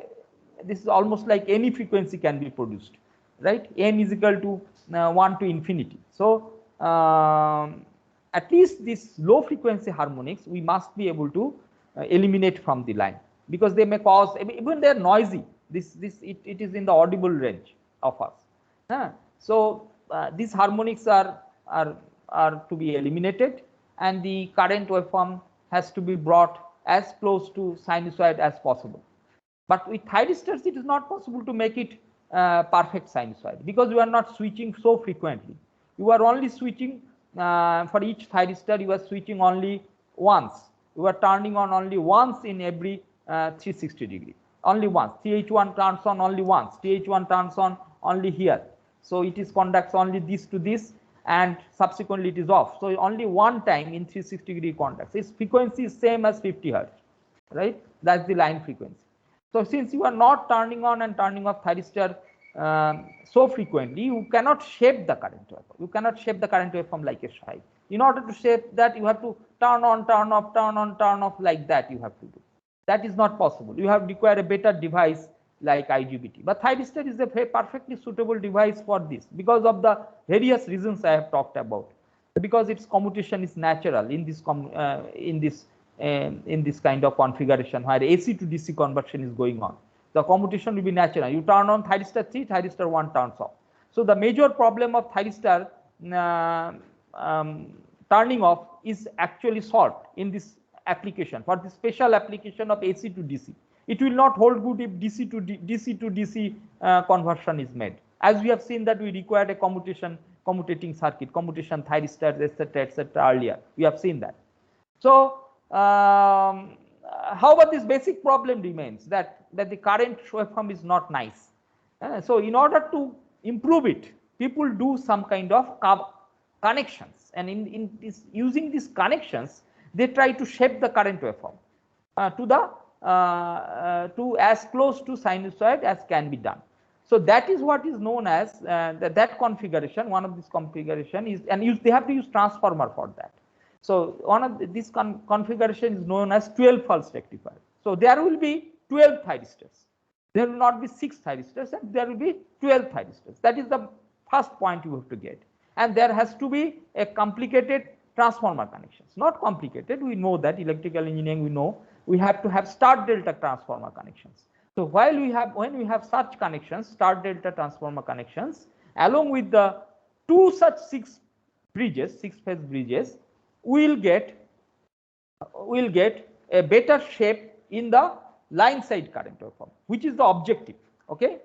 this is almost like any frequency can be produced, right? N is equal to 1 to infinity. So at least these low frequency harmonics we must be able to eliminate from the line, because they may cause, even they are noisy, it is in the audible range of us. So these harmonics are to be eliminated, and the current waveform has to be brought as close to sinusoid as possible. But with thyristors, it is not possible to make it perfect sinusoid, because you are not switching so frequently. You are only switching for each thyristor, you are switching only once. You are turning on only once in every 360 degree. Only once. TH1 turns on only once. TH1 turns on only here. So it is conducts only this to this, and subsequently it is off. So only one time in 360 degree conducts. Its frequency is same as 50 Hz, right? That's the line frequency. So since you are not turning on and turning off thyristor so frequently, you cannot shape the current waveform. You cannot shape the current waveform like a shive. In order to shape that, you have to turn on, turn off, turn on, turn off, like that you have to do. That is not possible. You have require a better device like IGBT. But thyristor is a perfectly suitable device for this, because of the various reasons I have talked about. Because its commutation is natural in this kind of configuration where AC to DC conversion is going on. The commutation will be natural. You turn on thyristor 3, thyristor 1 turns off. So the major problem of thyristor turning off is actually solved in this application, for the special application of AC to DC. It will not hold good if DC to DC conversion is made. As we have seen that we required a commutating circuit, commutation thyristors, etc., earlier. We have seen that. So, however, this basic problem remains that the current waveform is not nice. So, in order to improve it, people do some kind of connections, and in this, using these connections, they try to shape the current waveform to as close to sinusoid as can be done. So that is what is known as that configuration. One of this configuration is, and they have to use transformer for that. So one of this configuration is known as 12 pulse rectifier. So there will be 12 thyristors. There will not be 6 thyristors and there will be 12 thyristors. That is the first point you have to get. And there has to be a complicated transformer connections. Not complicated, we know that electrical engineering, we know we have to have star delta transformer connections. So when we have such connections, star delta transformer connections, along with the 2 such 6 bridges, 6-phase bridges, we'll get a better shape in the line side current waveform, which is the objective. Okay.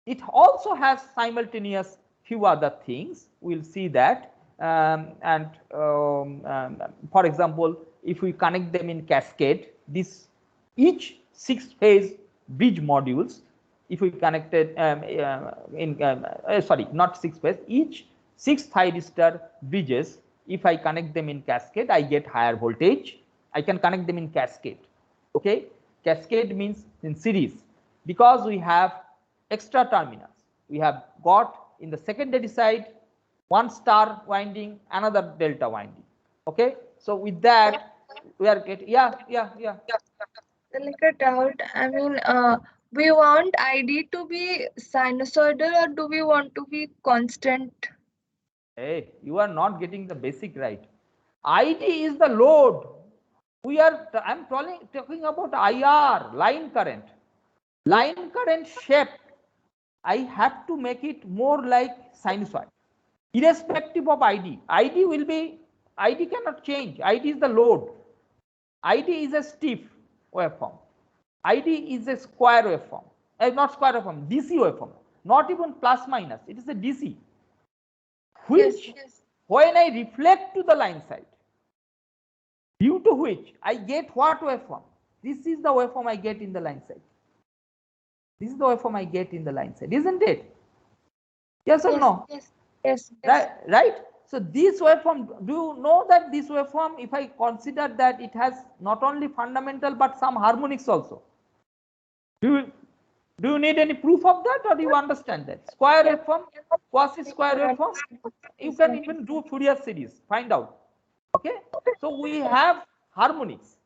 It also has simultaneous few other things. We'll see that. For example, if we connect them in cascade, each 6-phase bridge modules, if we connected sorry, not 6-phase, each 6 thyristor bridges, if I connect them in cascade, I get higher voltage. I can connect them in cascade. Okay, cascade means in series, because we have extra terminals. We have got in the secondary side one star winding, another delta winding. Okay, so with that we are getting Like a doubt. I mean, we want ID to be sinusoidal, or do we want to be constant? Hey, you are not getting the basic right. ID is the load. I'm talking about IR, line current. Line current shape, I have to make it more like sinusoid, irrespective of ID. ID cannot change. ID is the load. ID is a stiff waveform. ID is a square waveform. Not square waveform, DC waveform. Not even plus minus. It is a DC. Which, when I reflect to the line side, due to which I get what waveform? This is the waveform I get in the line side. This is the waveform I get in the line side, isn't it? Yes or no? Yes. Right? So this waveform, do you know that this waveform, if I consider that it has not only fundamental but some harmonics also? Do you need any proof of that, or do you understand that? Square waveform, quasi square waveform, you can even do Fourier series, find out. Okay, so we have harmonics.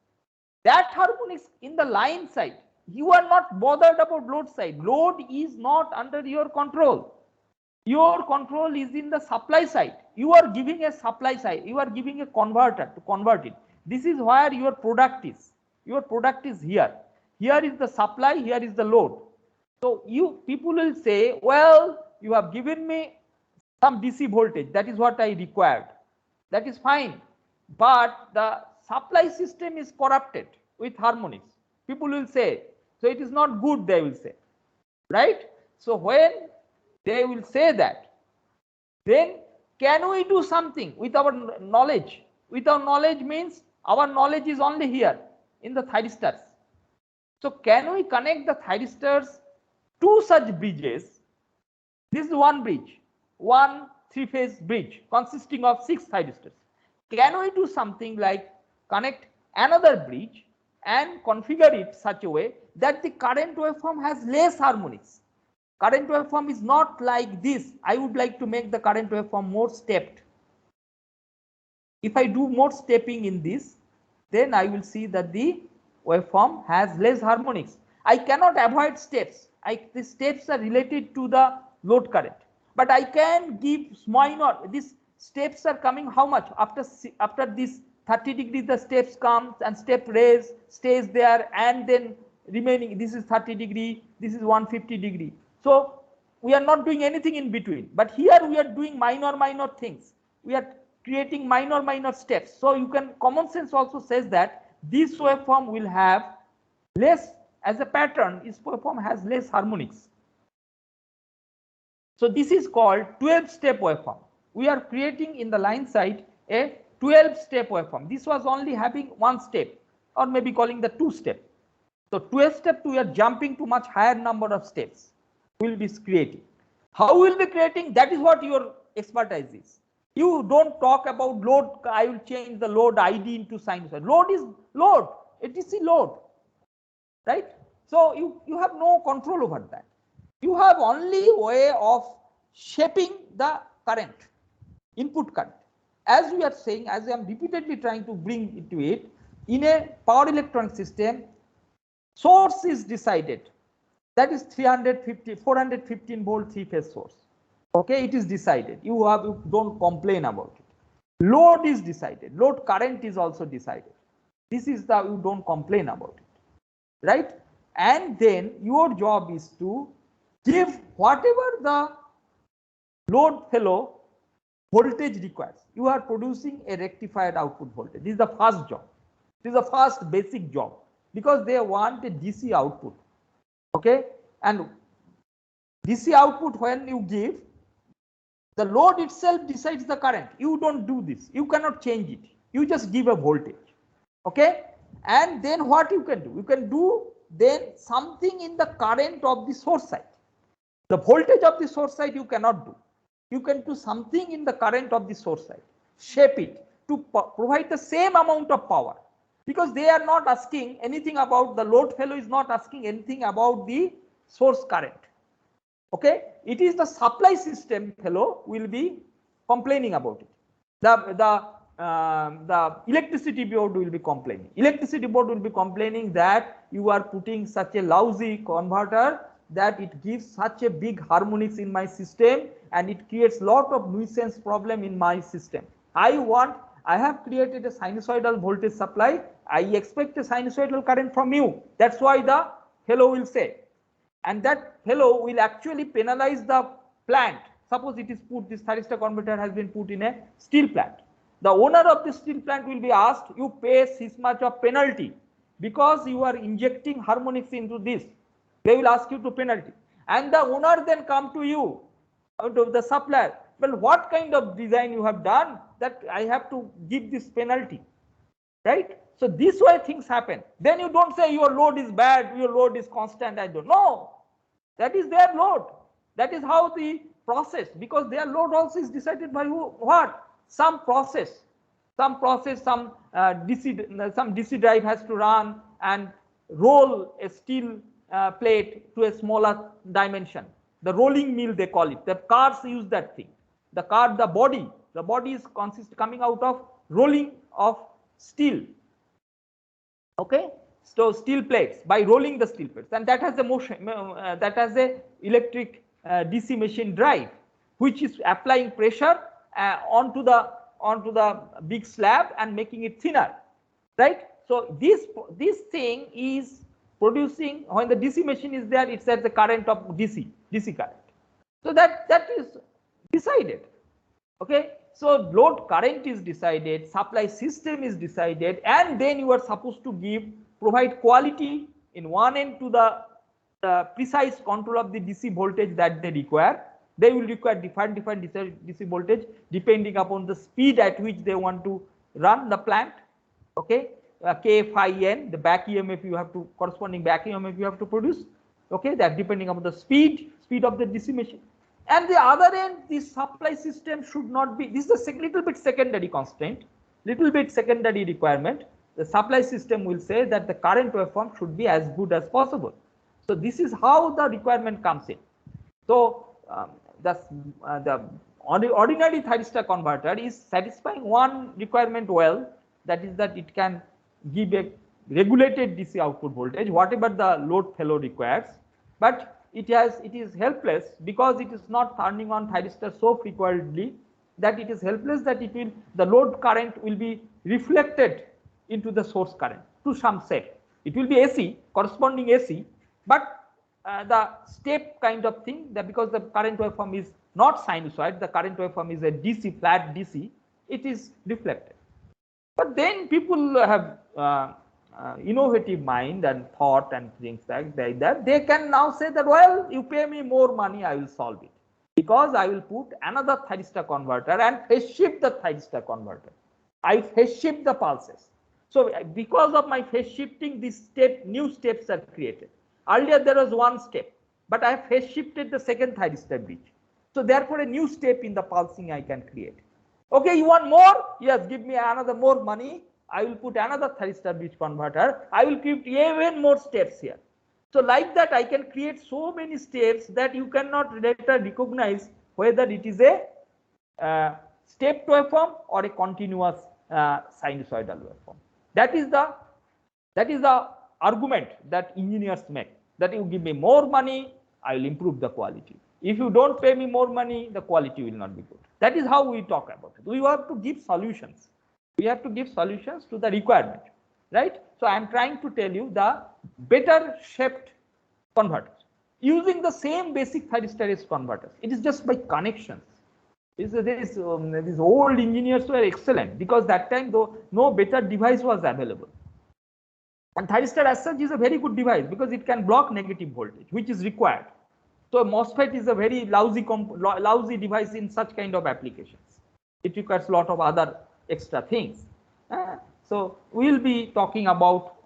That harmonics in the line side, you are not bothered about load side. Load is not under your control. Your control is in the supply side. You are giving a supply side. You are giving a converter to convert it. This is where your product is. Your product is here. Here is the supply. Here is the load. So people will say, well, you have given me some DC voltage. That is what I required. That is fine. But the supply system is corrupted with harmonics. People will say, so it is not good, they will say. Right? So when they will say that, then can we do something with our knowledge? With our knowledge means our knowledge is only here in the thyristors. So can we connect the thyristors to such bridges? This is one bridge, one 3-phase bridge consisting of 6 thyristors. Can we do something like connect another bridge and configure it such a way that the current waveform has less harmonics? Current waveform is not like this. I would like to make the current waveform more stepped. If I do more stepping in this, then I will see that the waveform has less harmonics. I cannot avoid steps. The steps are related to the load current, but I can give minor. These steps are coming how much? After this 30 degrees, the steps comes and step raise stays there, and then remaining, this is 30 degree, this is 150 degree. So we are not doing anything in between, but here we are doing minor things. We are creating minor steps. So you can, common sense also says that this waveform will have less, as a pattern, this waveform has less harmonics. So this is called 12-step waveform. We are creating in the line side a 12-step waveform. This was only having one step, or maybe calling the 2-step. So 12-step, we are jumping to much higher number of steps. Will be creating. How will be creating? That is what your expertise is. You don't talk about load. I will change the load ID into sinusoid. Load is load. ATC load, right? So you have no control over that. You have only way of shaping the current, input current. As we are saying, as I am repeatedly trying to bring it to it, in a power electronic system, Source is decided. That is 415 volt 3-phase source. Okay, it is decided. You don't complain about it. Load is decided. Load current is also decided. This is the, you don't complain about it, right? And then your job is to give whatever the load fellow voltage requires. You are producing a rectified output voltage. This is the first job. This is the first basic job, because they want a DC output. Okay, and DC output, when you give, the load itself decides the current. You don't do this. You cannot change it. You just give a voltage. Okay, and then what you can do? You can do then something in the current of the source side. The voltage of the source side you cannot do. You can do something in the current of the source side, shape it to provide the same amount of power, because they are not asking anything about, the load fellow is not asking anything about the source current. Okay, it is the supply system fellow will be complaining about it. The electricity board will be complaining. Electricity board will be complaining that you are putting such a lousy converter, that it gives such a big harmonics in my system and it creates lot of nuisance problem in my system. I have created a sinusoidal voltage supply. I expect a sinusoidal current from you. That's why the fellow will say. And that fellow will actually penalize the plant. Suppose it is put, this thyristor converter has been put in a steel plant. The owner of the steel plant will be asked, you pay this much of penalty because you are injecting harmonics into this. They will ask you to penalty. And the owner then come to you, to the supplier. Well, what kind of design you have done that I have to give this penalty, right? So this way things happen. Then you don't say your load is bad, your load is constant. I don't know. That is their load. That is how the process, because their load also is decided by who, what? Some process, some DC drive has to run and roll a steel plate to a smaller dimension. The rolling mill they call it. The cars use that thing. The body is coming out of rolling of steel. Okay, so steel plates, by rolling the steel plates, and that has a motion, that has a electric DC machine drive, which is applying pressure onto the big slab and making it thinner, right? So this thing is producing, when the DC machine is there, it's at the current of DC current. So that is decided. Okay, so load current is decided, supply system is decided, and then you are supposed to provide quality in one end to the precise control of the DC voltage that they require. They will require different DC voltage depending upon the speed at which they want to run the plant. Okay, K, phi, N, the back EMF you have to, corresponding back EMF you have to produce. Okay, that depending upon the speed of the DC machine. And the other end, the supply system should not be, this is a little bit secondary constraint, little bit secondary requirement. The supply system will say that the current waveform should be as good as possible. So this is how the requirement comes in. So the ordinary thyristor converter is satisfying one requirement well, that is that it can give a regulated DC output voltage, whatever the load fellow requires, but it is helpless because it is not turning on thyristor so frequently that it is helpless, that the load current will be reflected into the source current to some set. It will be AC, corresponding AC, but the step kind of thing, that because the current waveform is not sinusoid, the current waveform is a DC, flat DC, it is reflected. But then people have innovative mind and thought and things like that. They can now say that, well, you pay me more money, I will solve it, because I will put another thyristor converter and phase shift the thyristor converter. I phase shift the pulses. So because of my phase shifting, new steps are created. Earlier there was one step, but I have phase shifted the second thyristor bridge. So therefore a new step in the pulsing I can create. Okay, you want more? Yes, give me another more money. I will put another thyristor bridge converter. I will create even more steps here. So like that, I can create so many steps that you cannot later recognize whether it is a step waveform or a continuous sinusoidal waveform. That is the argument that engineers make, that you give me more money, I will improve the quality. If you don't pay me more money, the quality will not be good. That is how we talk about it. We have to give solutions. We have to give solutions to the requirement, right? So I am trying to tell you the better shaped converters using the same basic thyristor converters. It is just by connections. These old engineers were excellent because that time though no better device was available. And thyristor as such is a very good device because it can block negative voltage, which is required. So MOSFET is a very lousy device in such kind of applications. It requires a lot of other extra things. So we will be talking about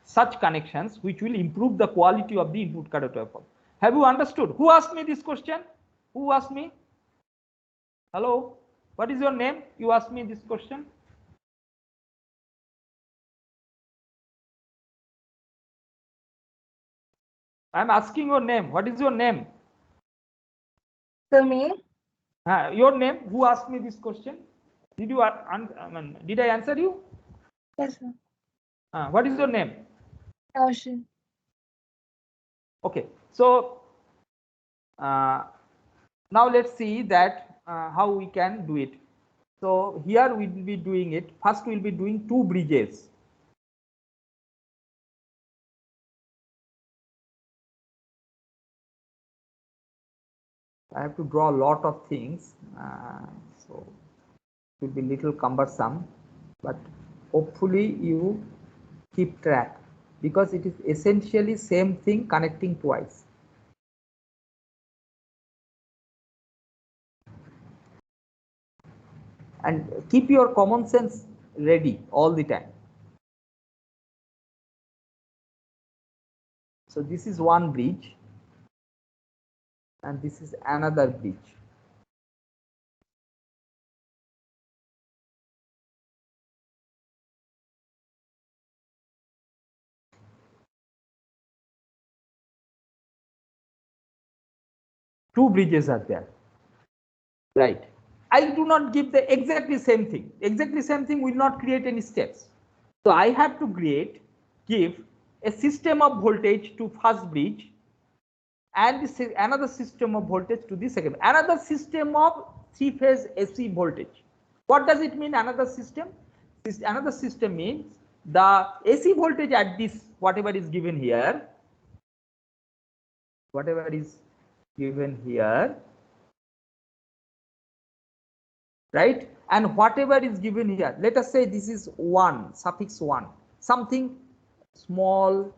such connections which will improve the quality of the input current waveform. Have you understood? Who asked me this question? Who asked me? Hello? What is your name? You asked me this question. I am asking your name. What is your name? So me? Your name? Who asked me this question? Did you? Did I answer you? Yes, sir. What is your name? Ocean. Okay. So now let's see that how we can do it. So here we will be doing it. First, we will be doing 2 bridges. I have to draw a lot of things, so it will be little cumbersome, but hopefully you keep track because it is essentially same thing connecting twice. And keep your common sense ready all the time. So this is one bridge and this is another bridge. Two bridges are there, right? I do not give the exactly same thing. Exactly same thing will not create any steps. So I have to give a system of voltage to first bridge and another system of voltage to the second. Another system of 3-phase AC voltage. What does it mean, another system? Another system means the AC voltage at this, whatever is given here, right? And whatever is given here, let us say this is 1, suffix 1, something small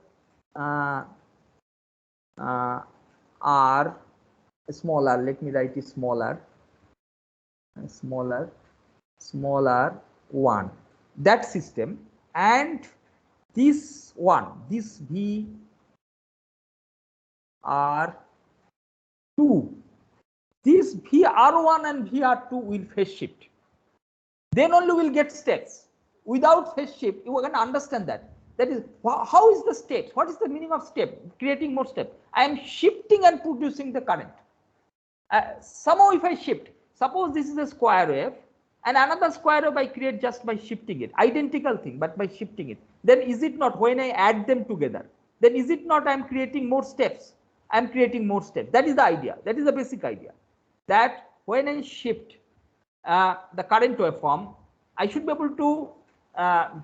r, smaller, let me write it smaller 1, that system, and this one, this VR2, this VR1 and VR2 will phase shift. Then only we'll get steps. Without phase shift, you can understand that. That is, how is the step? What is the meaning of step? Creating more step. I am shifting and producing the current. Somehow if I shift, suppose this is a square wave, and another square wave I create just by shifting it. Identical thing, but by shifting it. Then is it not, when I add them together, then is it not I am creating more steps? I am creating more steps. That is the idea. That is the basic idea. That when I shift the current waveform, I should be able to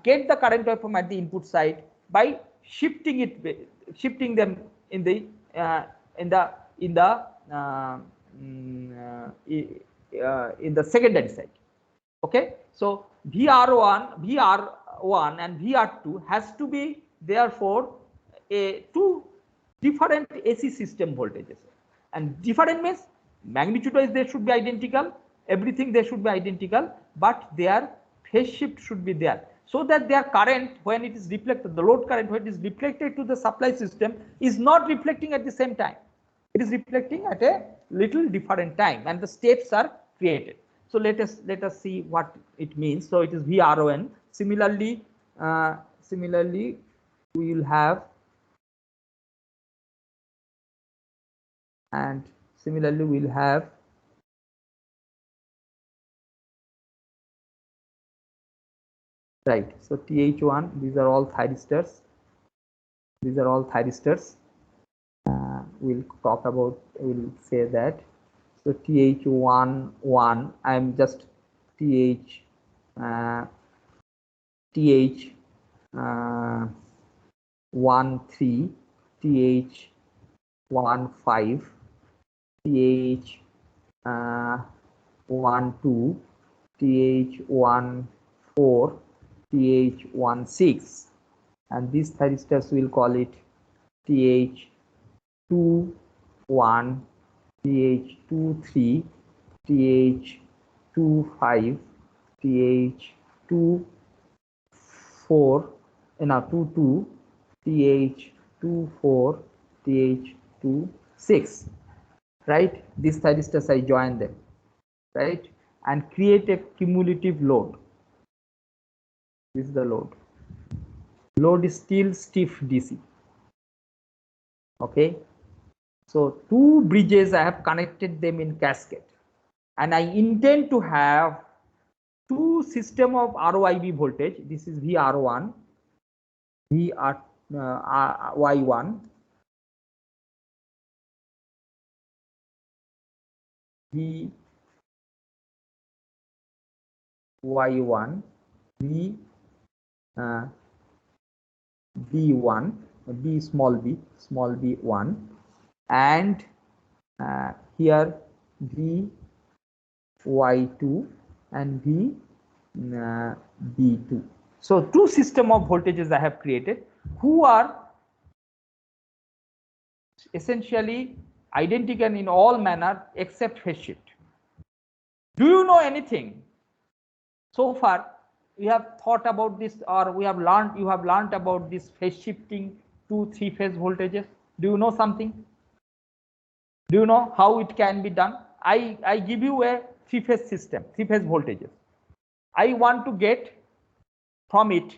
get the current waveform at the input side by shifting them in the secondary side. Okay, so VR1 and VR2 has to be therefore two different AC system voltages, and different means magnitude wise they should be identical, everything they should be identical, but their phase shift should be there, so that their current, when it is reflected, the load current when it is reflected to the supply system, is not reflecting at the same time. It is reflecting at a little different time, and the steps are created. So let us see what it means. So it is VRON. Similarly, we will have, and similarly we'll have right? So TH1, these are all thyristors. These are all thyristors. We'll talk about, we'll say that. So TH1, 1, I'm just TH, TH 1, 3, TH 1, 5, TH 1, 2, TH 1, 4, TH 1, 6, and these thyristors will call it TH 2, 1, TH 2, 3, TH 2, 5, TH 2, 4, 2, 2, TH 2, 4, TH 2, 6, right? These thyristors, I join them, right, and create a cumulative load. This is the load. Load is still stiff DC. Okay, so two bridges, I have connected them in cascade, and I intend to have two system of ROIB voltage. This is VR1, Y1, Y1, B1, B small b1, and here Y2 and B2. So two system of voltages I have created, who are essentially identical in all manner except phase shift. Do you know anything? So far we have thought about this, or we have learned, you have learned about this phase shifting to three phase voltages. Do you know something? Do you know how it can be done? I give you a three phase system, three phase voltages. I want to get from it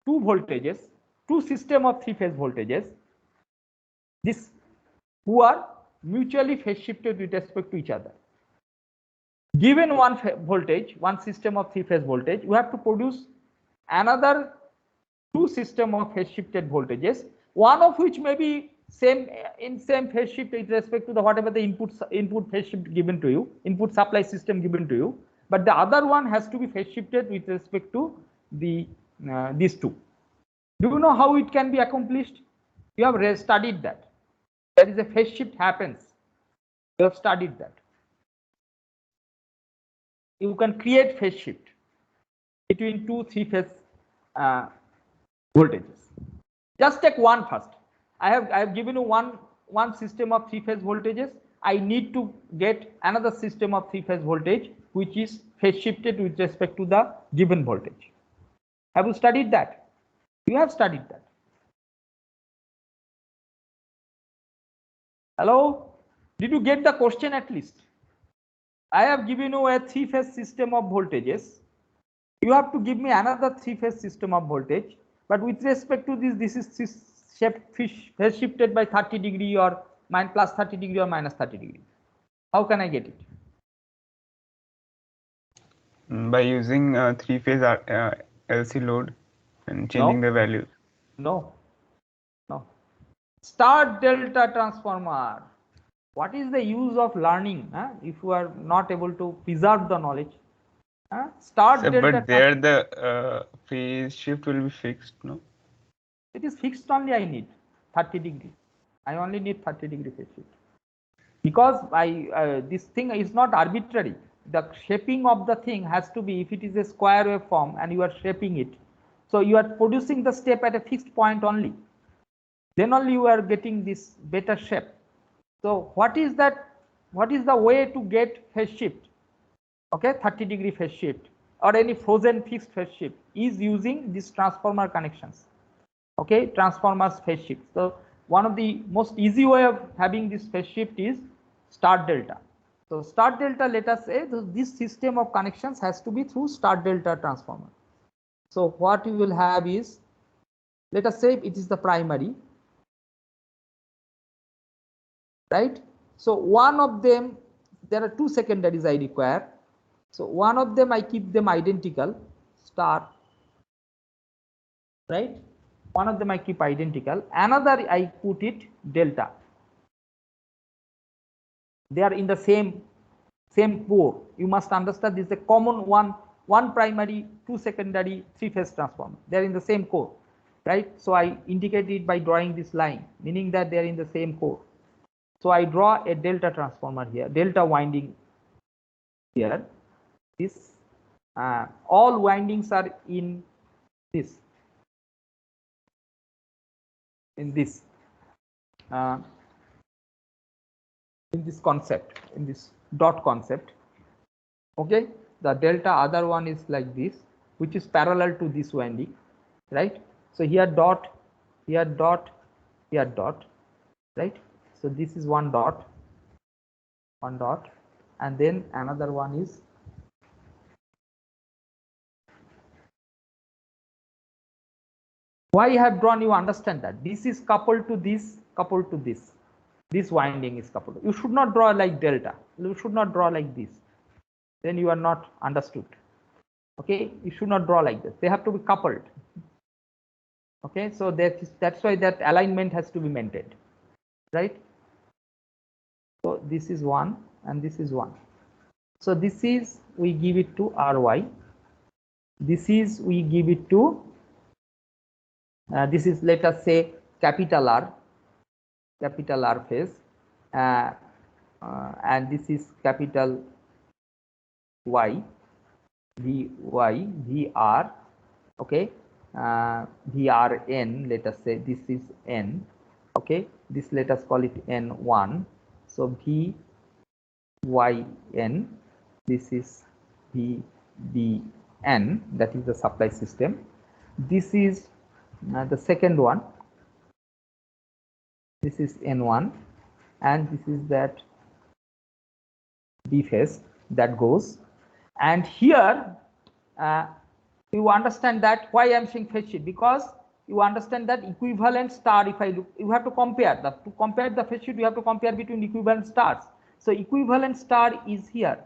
two voltages, two system of three phase voltages, this who are mutually phase shifted with respect to each other. Given one voltage, one system of three phase voltage, we have to produce another two system of phase shifted voltages, one of which may be same in same phase shift with respect to the whatever the input phase shift given to you, input supply system given to you, but the other one has to be phase shifted with respect to the these two. Do you know how it can be accomplished? You have studied that. There is a phase shift happens. You have studied that. You can create phase shift between two three phase voltages. Just take one first. I have given you one system of three phase voltages. I need to get another system of three phase voltage which is phase shifted with respect to the given voltage. Have you studied that? You have studied that. Hello? Did you get the question at least? I have given you a three phase system of voltages. You have to give me another three phase system of voltage, but with respect to this is phase shifted by 30 degree or plus 30 degree or minus 30 degree. How can I get it? By using three phase LC load and changing the values. No. Star delta transformer. What is the use of learning if you are not able to preserve the knowledge? Star delta. But there the phase shift will be fixed, no? It is fixed only. I need 30 degree. I only need 30 degree phase shift because this thing is not arbitrary. The shaping of the thing has to be, if it is a square waveform and you are shaping it, so you are producing the step at a fixed point only, then only you are getting this better shape. So what is that? What is the way to get phase shift? Okay, 30 degree phase shift or any frozen fixed phase shift is using these transformer connections. Okay, transformers phase shift. So one of the most easy way of having this phase shift is star delta. So star delta, let us say this system of connections has to be through star delta transformer. So what you will have is, let us say it is the primary, right? So one of them, there are two secondaries I require. So one of them I keep them identical. star, right? One of them I keep identical, another I put it delta. They are in the same core. You must understand this is a common one primary, two secondary, three phase transformer. They are in the same core, right? So I indicate it by drawing this line, meaning that they are in the same core. So I draw a delta transformer here, delta winding here. This all windings are in this, in this concept, in this dot concept. Okay, the delta other one is like this, which is parallel to this winding, right? So here dot, here dot, here dot, right? So this is one dot, and then another one is why I have drawn, you understand that this is coupled to this, coupled to this. This winding is coupled. You should not draw like delta. You should not draw like this. Then you are not understood. Okay, you should not draw like this. They have to be coupled. Okay, so that's why that alignment has to be maintained, right? So this is one and this is one. So this is, we give it to Ry. This is, we give it to this is, let us say, capital R phase, and this is capital Y, VR, okay, VRN, let us say this is N, okay, this let us call it N1, so VYN, this is VBN, that is the supply system. This is the second one, this is N1, and this is that B phase that goes. And here you understand that why I am saying phase shift, because you understand that equivalent star, if I look, you have to compare the phase shift, you have to compare between equivalent stars. So equivalent star is here.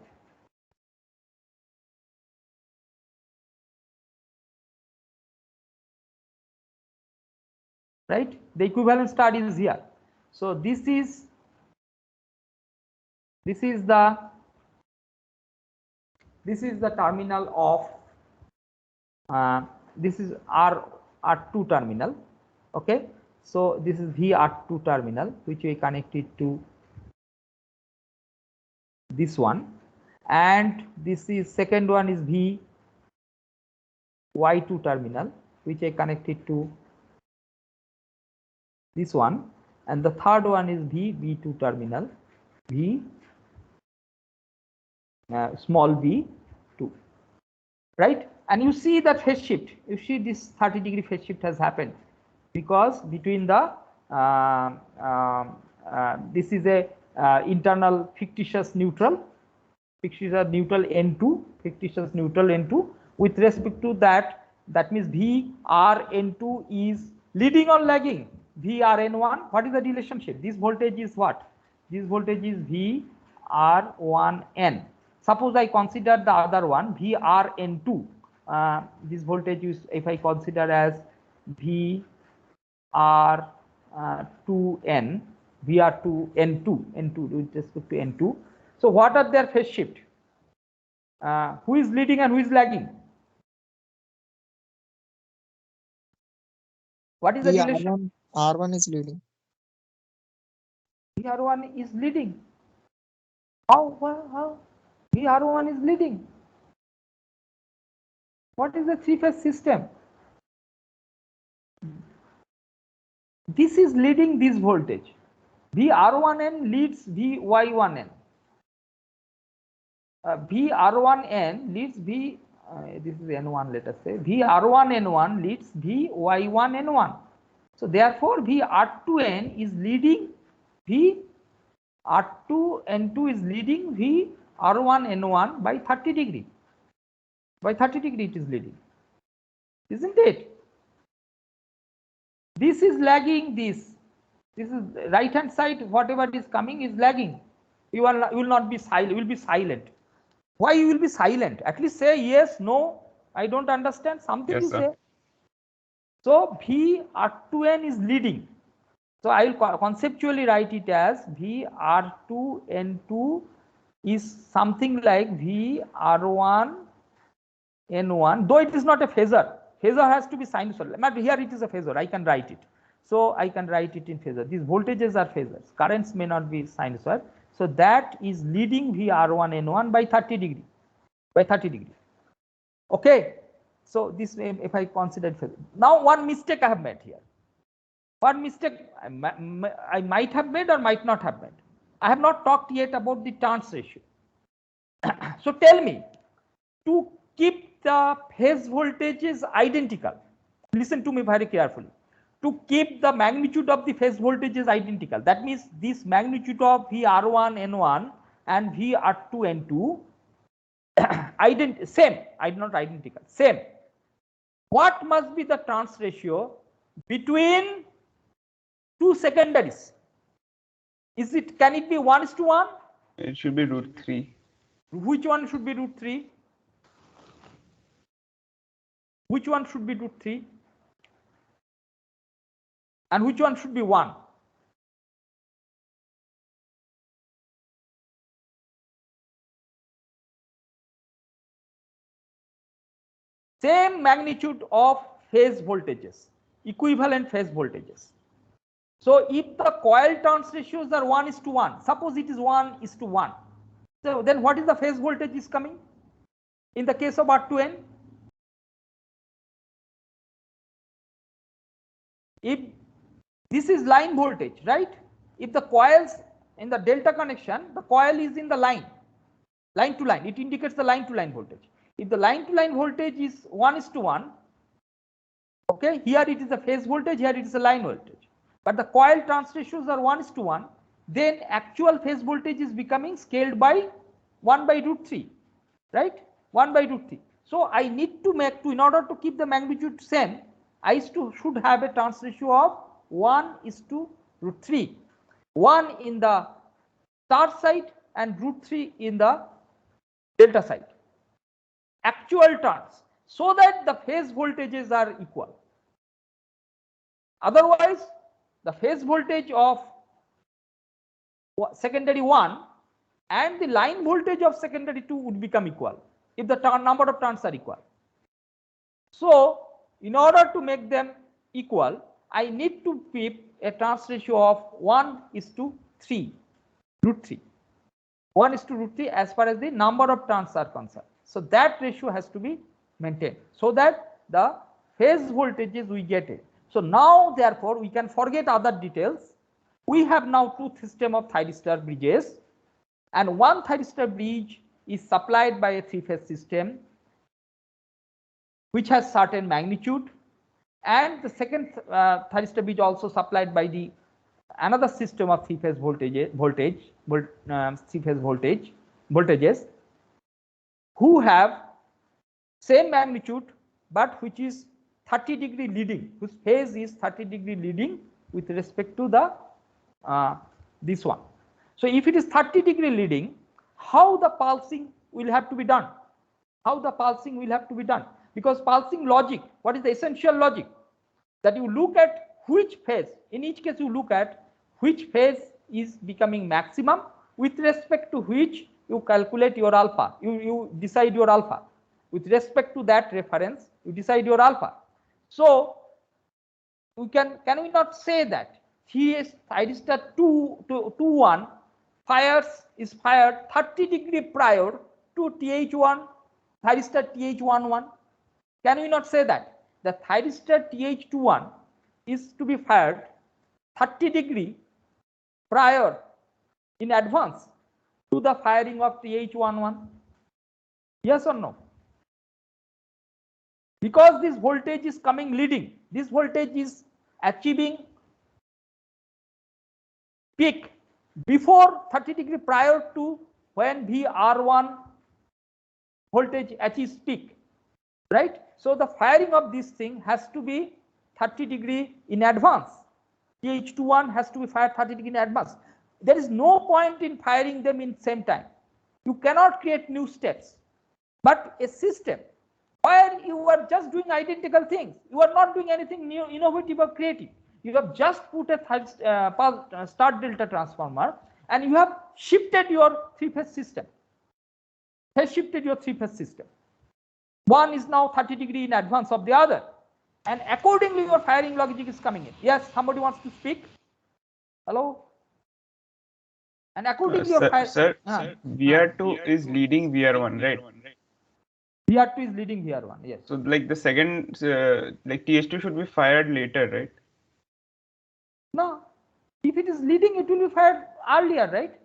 Right, the equivalent star is here. So this is the terminal of this is R2 terminal. Okay, so this is VR2 terminal, which we connected to this one, and this is second one is VY2 terminal, which I connected to this one, and the third one is VB2 terminal, small v2, right? And you see that phase shift, you see this 30-degree phase shift has happened because between the this is a internal fictitious neutral N2, fictitious neutral N2. With respect to that, that means VRN2 is leading or lagging VRN1. What is the relationship? This voltage is what? This voltage is VR1N. Suppose I consider the other one VRN2. This voltage is, if I consider as VR2N, N2 with respect to N2. So what are their phase shift? Who is leading and who is lagging? What is the relation? R1 is leading. VR1 is leading. How? VR1 is leading. What is the three-phase system? This is leading this voltage. VR1N leads VY1N. VR1N leads this is N1, let us say. VR1N1 leads VY1N1. So therefore, VR2N is leading VR2N2 is leading VR1N1 by 30 degree. By 30 degree it is leading, isn't it? This is lagging this. This is right hand side, whatever is coming is lagging. You will not be silent, you will be silent. Why you will be silent? At least say yes, no, I don't understand. Something Yes, is sir. there. So V R2N is leading. So I will conceptually write it as V R2N2 is something like V R1 N1, though it is not a phasor. Phasor has to be sinusoidal. But here it is a phasor. I can write it. So I can write it in phasor. These voltages are phasors. Currents may not be sinusoid. So that is leading V R1 N1 by 30 degree. By 30 degree. Okay. So this if I consider phasor. Now one mistake I have made here. One mistake I might have made or might not have made. I have not talked yet about the turns ratio. So tell me, to keep the phase voltages identical, listen to me very carefully, to keep the magnitude of the phase voltages identical, that means this magnitude of VR1 N1 and VR2 N2 same, not identical, same. What must be the turns ratio between two secondaries? Can it be 1:1? It should be √3. Which one should be √3? Which one should be √3? And which one should be 1? Same magnitude of phase voltages, equivalent phase voltages. So if the coil turns ratios are 1:1, suppose it is 1:1. So then what is the phase voltage is coming? In the case of R2N, if this is line voltage, right? If the coils in the delta connection, the coil is in the line to line, it indicates the line to line voltage. If the line to line voltage is 1:1, okay, here it is a phase voltage, here it is a line voltage. But the coil turns ratios are 1:1, then actual phase voltage is becoming scaled by 1/√3, right? 1/√3. So I need to in order to keep the magnitude same, I should have a turns ratio of 1:√3. 1 in the star side and √3 in the delta side. Actual turns, so that the phase voltages are equal. Otherwise, the phase voltage of secondary 1 and the line voltage of secondary 2 would become equal if the number of turns are equal. So in order to make them equal, I need to keep a turns ratio of 1:3, √3. 1:√3 as far as the number of turns are concerned. So that ratio has to be maintained so that the phase voltages we get it. So now therefore we can forget other details. We have now two system of thyristor bridges, and one thyristor bridge is supplied by a three-phase system which has certain magnitude, and the second thyristor bridge also supplied by the another system of three-phase voltages who have same magnitude but which is 30 degree leading, whose phase is 30 degree leading with respect to the this one. So if it is 30 degree leading, how the pulsing will have to be done? How the pulsing will have to be done? Because pulsing logic, what is the essential logic? That you look at which phase, in each case you look at which phase is becoming maximum, with respect to which you calculate your alpha, you decide your alpha. With respect to that reference, you decide your alpha. So we can we not say that thyristor 221 is fired 30 degree prior to TH1 thyristor TH11? Can we not say that the thyristor TH21 is to be fired 30 degree prior in advance to the firing of TH11? Yes or no? Because this voltage is coming leading, this voltage is achieving peak before 30 degree prior to when VR1 voltage achieves peak, right? So the firing of this thing has to be 30 degree in advance. TH21 has to be fired 30 degree in advance. There is no point in firing them in same time. You cannot create new steps. But a system where you are just doing identical things. You are not doing anything new, innovative or creative. You have just put a start delta transformer and you have shifted your three-phase system. Has shifted your three-phase system. One is now 30 degrees in advance of the other, and accordingly your firing logic is coming in. Yes, somebody wants to speak. Hello. And accordingly your sir, VR2 is leading VR1, right? VR2 is leading VR1. Yes. So like the second, like TH2 should be fired later, right? No, if it is leading, it will be fired earlier, right?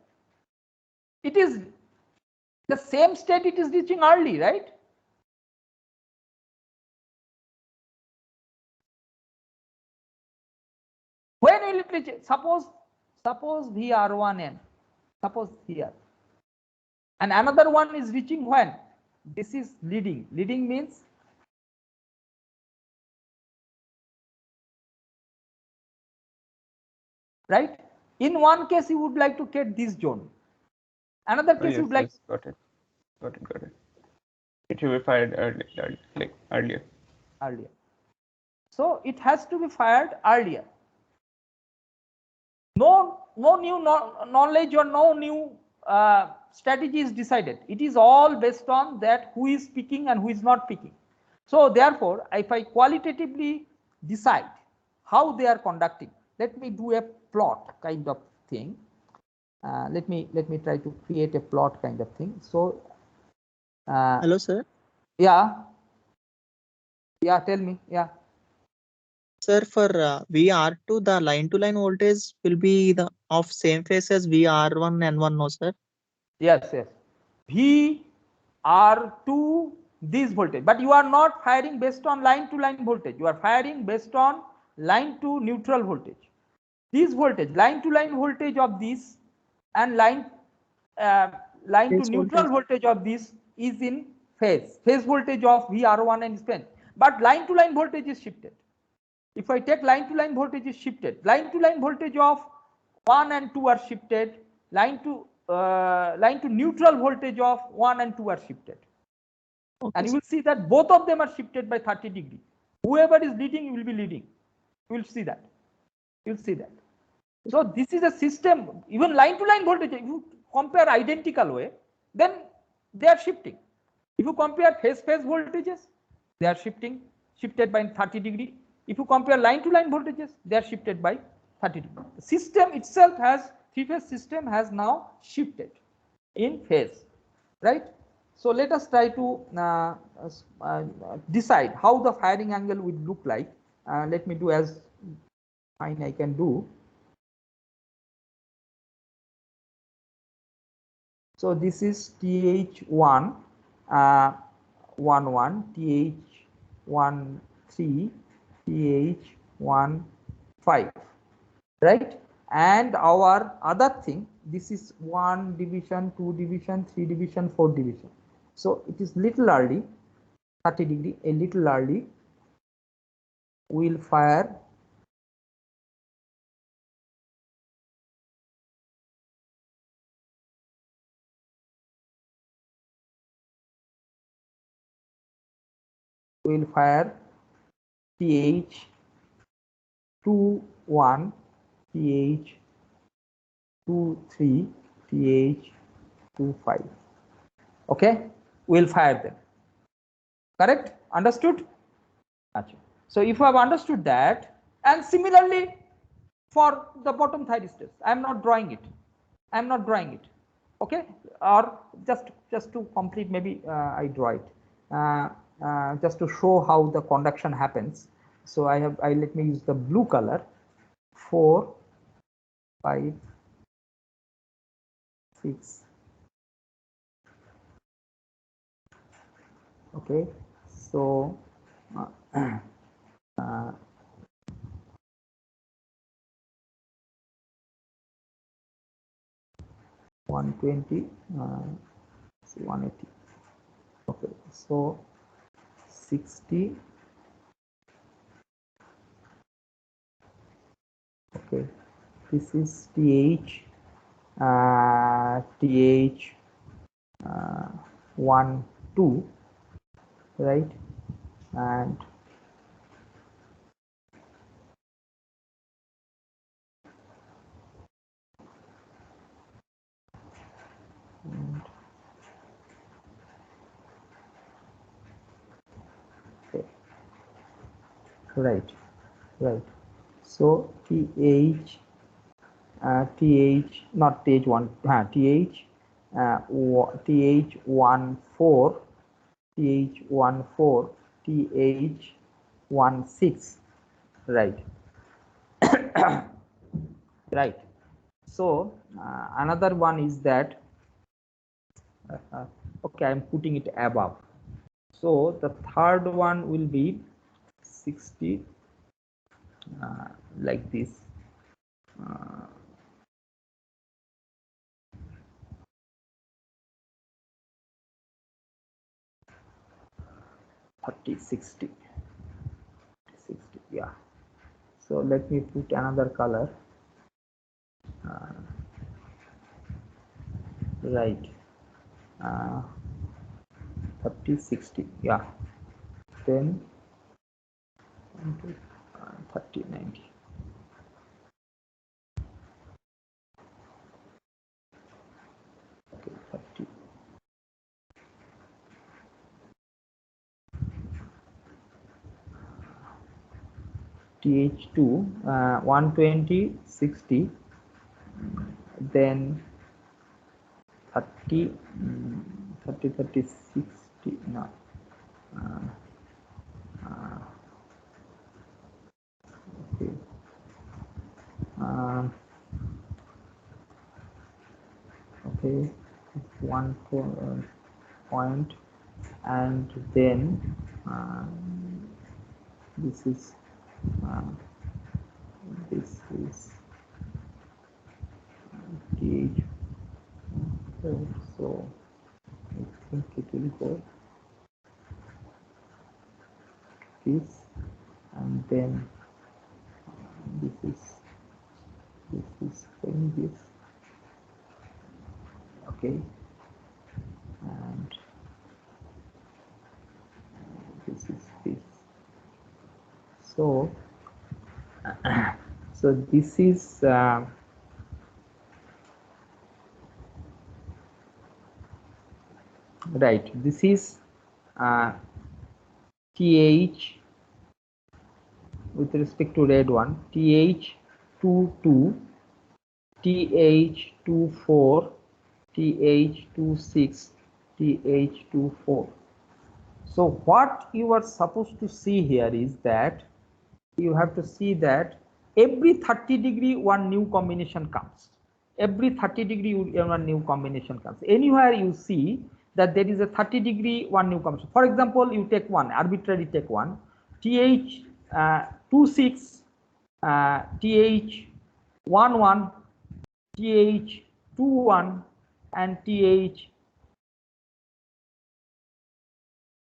It is the same state it is reaching early, right? When will it reach? Suppose VR1N, suppose here, and another one is reaching when? This is leading. Leading means right? In one case, you would like to get this zone. Another case, you would like. Got it. It should be fired earlier. So it has to be fired earlier. No new knowledge or no new strategy is decided. It is all based on that who is speaking and who is not speaking. So therefore, if I qualitatively decide how they are conducting, let me do a plot kind of thing. Let me try to create a plot kind of thing. So hello, sir. Yeah, tell me. Yeah, sir, for VR2 the line to line voltage will be the of same phase as VR1 N1, no sir? Yes, VR2 this voltage, but you are not firing based on line to line voltage. You are firing based on line to neutral voltage. This voltage, line to line voltage of this and line to neutral voltage of this is in phase. Phase voltage of VR1 and spent, but line to line voltage is shifted. If I take line to line voltage is shifted, line to line voltage of 1 and 2 are shifted, line to neutral voltage of 1 and 2 are shifted. Okay. And you will see that both of them are shifted by 30 degrees. Whoever is leading will be leading. You will see that. You will see that. So this is a system, even line to line voltage, if you compare identical way, then they are shifting. If you compare phase voltages, they are shifted by 30 degrees. If you compare line to line voltages, they are shifted by 30 degrees. The system itself has, three-phase system has now shifted in phase, right? So let us try to decide how the firing angle would look like. Let me do as fine I can do. So this is TH1 11, TH1 3, TH1 5, right? And our other thing, this is 1 division, 2 division, 3 division, 4 division. So it is little early, 30 degree, a little early. We'll fire TH 2 1, TH 2 3, TH 2 5. Okay, we'll fire them. Correct? Understood? So if you have understood that, and similarly for the bottom thyristors, I am not drawing it. Okay, or just to complete, maybe I draw it just to show how the conduction happens. So let me use the blue color. 4, 5, 6. Okay, so 120, 180. Okay, so 60. Okay, this is TH 1 2, right? and okay. Right. So TH not TH1, TH TH14, TH14, TH16, right. Right. So another one is that okay, I'm putting it above. So the third one will be 60 like this. 30, 60, yeah. So let me put another color. Right. 30, 60, yeah. Then 30, 90. Okay, 30. TH2 120, 60, then 30, 30, 30, 60, no. Okay. Okay, 1 point, and then this is TH. So I think it will go this, and then this is going this, okay, and this is this. So so this is right, this is TH with respect to red one, TH22, TH24, TH26, TH24. So what you are supposed to see here is that you have to see that every 30 degree one new combination comes. Every 30 degree one new combination comes. Anywhere you see that there is a 30 degree one new combination. For example, you take one, arbitrarily take one, TH26, TH11, TH21, and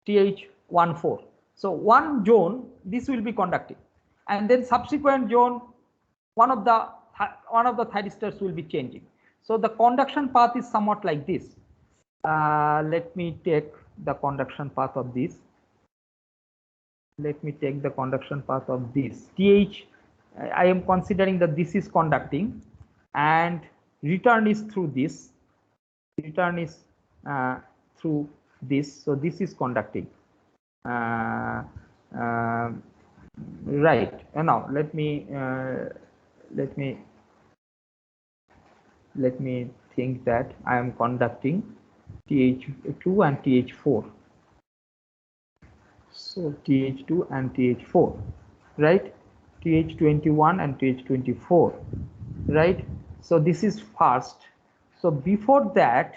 TH14. So one zone, this will be conducting, and then subsequent zone, one of the thyristors will be changing. So the conduction path is somewhat like this. Let me take the conduction path of this. Let me take the conduction path of this. TH, I am considering that this is conducting, and return is through this. Return is through this. So this is conducting. Right. And now let me think that I am conducting TH2 and TH4. So TH2 and TH4, right? TH21 and TH24, right? So this is first. So before that,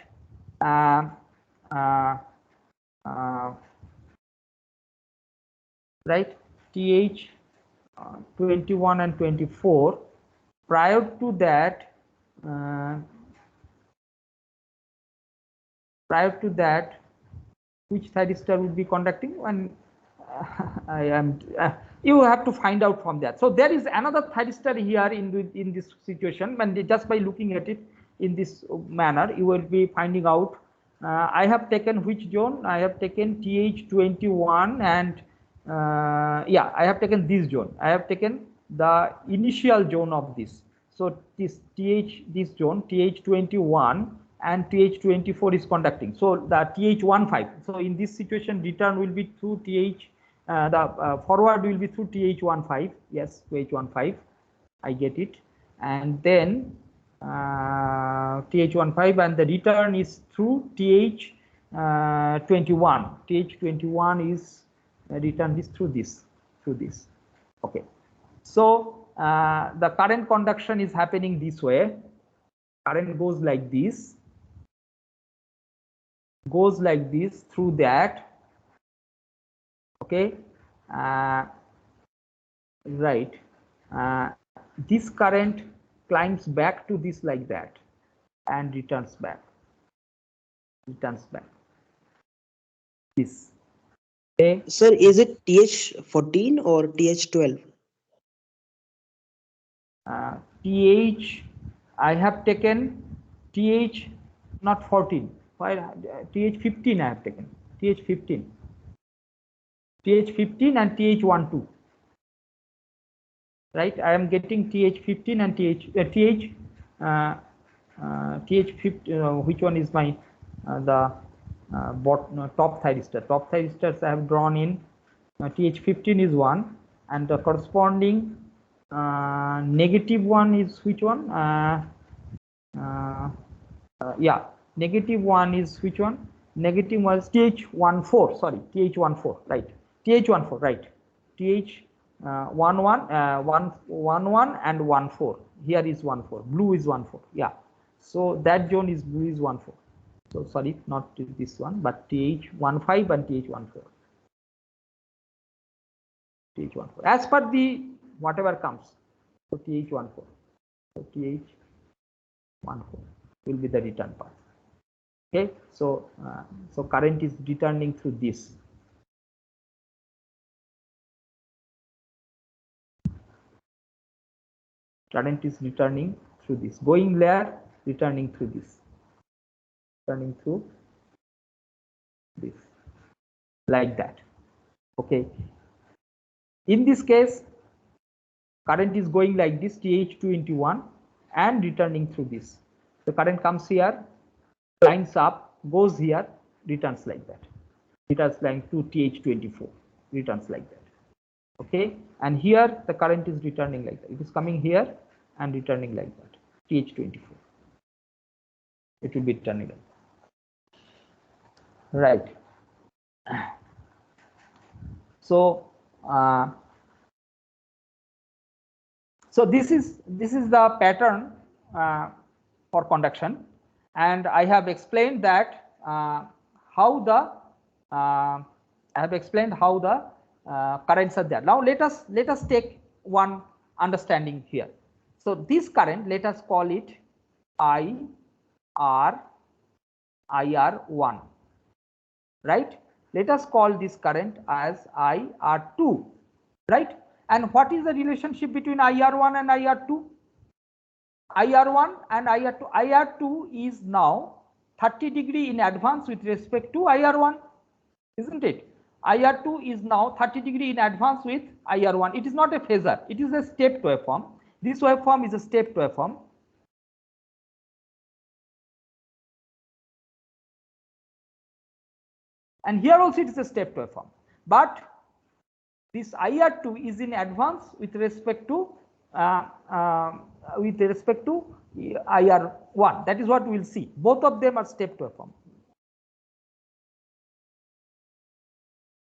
right, TH21 and 24. Prior to that, which thyristor would be conducting? And you have to find out from that. So there is another thyristor here in this situation, and just by looking at it in this manner, you will be finding out. I have taken which zone? I have taken TH21 and yeah, I have taken this zone. I have taken the initial zone of this. So this this zone TH21 and TH24 is conducting. So the TH15. So in this situation, return will be through forward will be through TH15. Yes, TH15. I get it. And then TH15 and the return is through TH21. TH21 is return is through this. Okay. So the current conduction is happening this way. Current goes like this. Goes like this through that. Okay. Right. This current climbs back to this like that and returns back. This. Okay. Sir, is it TH14 or TH12? TH, I have taken TH not 14. TH15 I have taken. TH15 and TH12. Right, I am getting TH15 and TH15. Which one is my top thyristor? Top thyristors I have drawn in. TH15 is one, and the corresponding negative one is which one? Yeah, negative one is which one? Negative was TH14. Sorry, TH14. Right, TH14. Right, TH11 and 14. Here is 14. Blue is 14. Yeah. So that zone is blue is 14. So sorry, not this one, but TH15 and TH14. TH14. As per the whatever comes. So TH14. So TH14 will be the return path. Okay. So so current is returning through this. Current is returning through this, going there, returning through this, turning through this, like that. Okay. In this case, current is going like this, TH21, and returning through this. The current comes here, climbs up, goes here, returns like that. Returns like to TH24, returns like that. Okay. And here the current is returning like that. It is coming here and returning like that. TH24. It will be returning like that. Right. So so this is the pattern for conduction, and I have explained that how the currents are there. Now let us take one understanding here. So this current, let us call it IR1, right? Let us call this current as IR2, right? And what is the relationship between IR1 and IR2? IR1 and IR2. IR2 is now 30 degree in advance with respect to IR1, isn't it? IR2 is now 30 degree in advance with IR1. It is not a phasor. It is a stepped waveform. This waveform is a stepped waveform. And here also it is a stepped waveform. But this IR2 is in advance with respect to IR1. That is what we will see. Both of them are stepped waveform.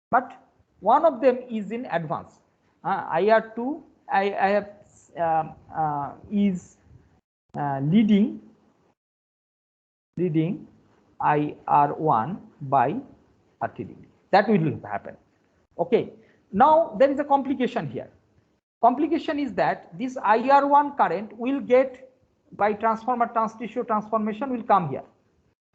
But one of them is in advance. IR2 is leading IR1 by 30 degree. That will happen. Okay. Now there is a complication here. Complication is that this IR1 current will get by trans-ratio transformation will come here.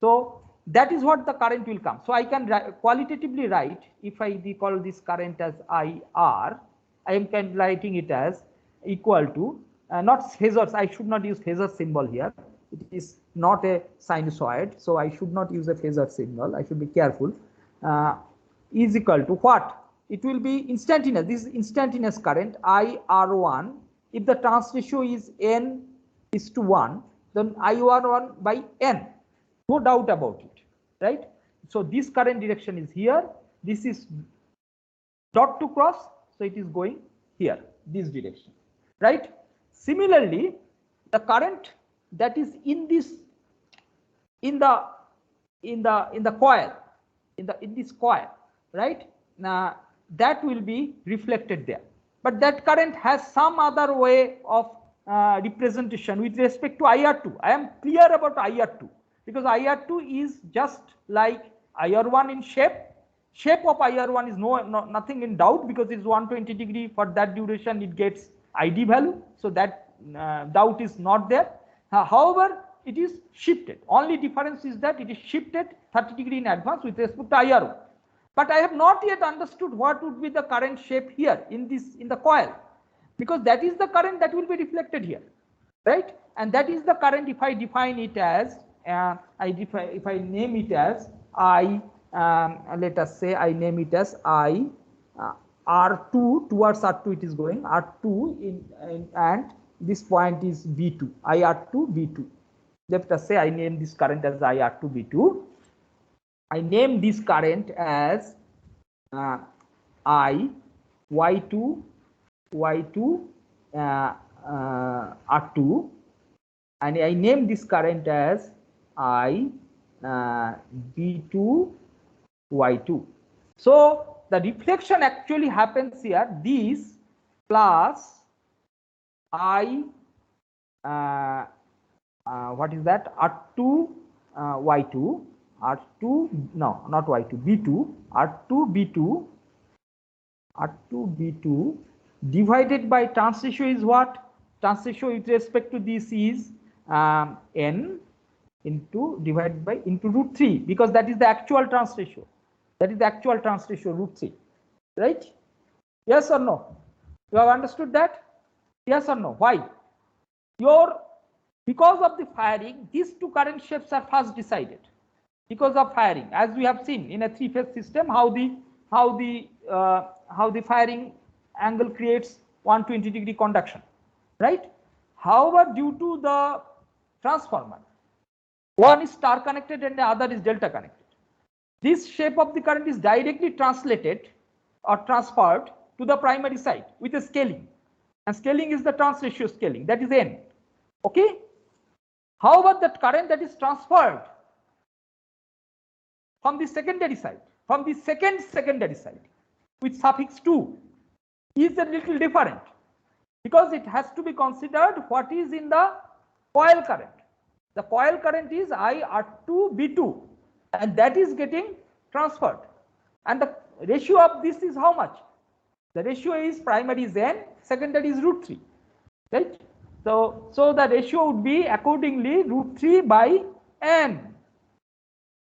So that is what the current will come. So I can qualitatively write, if I call this current as IR, I am writing it as equal to, not phasors, I should not use phasor symbol here. It is not a sinusoid, so I should not use a phasor symbol. I should be careful. Is equal to what? it will be instantaneous. This is instantaneous current IR1. If the trans ratio is n is to 1, then IR1 by n, no doubt about it, right? So this current direction is here. This is dot to cross, so it is going here, this direction, right? Similarly, the current that is in this, in the coil, in this coil, right? Now that will be reflected there. But that current has some other way of representation with respect to IR2. I am clear about IR2 because IR2 is just like IR1 in shape. Shape of IR1 is nothing in doubt because it's 120 degree. For that duration it gets ID value, so that doubt is not there. However, it is shifted. Only difference is that it is shifted 30 degree in advance with respect to IR1. But I have not yet understood what would be the current shape here in the coil, because that is the current that will be reflected here, right? And that is the current if I define it as if I name it as I, let us say I name it as I R2, towards R2 it is going R2 and this point is B2, IR2 B2. Let us say I name this current as IR2 B2. I name this current as I Y2 R2, and I name this current as I B2 Y2. So the reflection actually happens here, this plus I what is that, R2 Y2, R2, no, not Y2, B2, R2 B2 divided by trans ratio is what? Trans ratio with respect to this is n into divided by into root 3, because that is the actual trans ratio. That is the actual trans ratio, root 3, right? Yes or no? You have understood that? Yes or no? Why? Because of the firing, these two current shapes are first decided. Because of firing, as we have seen in a three-phase system, how the firing angle creates 120 degree conduction, right? However, due to the transformer, one is star connected and the other is delta connected, this shape of the current is directly translated or transferred to the primary side with a scaling, and scaling is the trans ratio scaling, that is n. Okay. However, that current that is transferred from the secondary side, from the secondary side with suffix 2 is a little different, because it has to be considered what is in the coil current. The coil current is IR2 B2, and that is getting transferred, and the ratio of this is how much? The ratio is primary is n, secondary is root 3, right? So the ratio would be accordingly root 3 by n.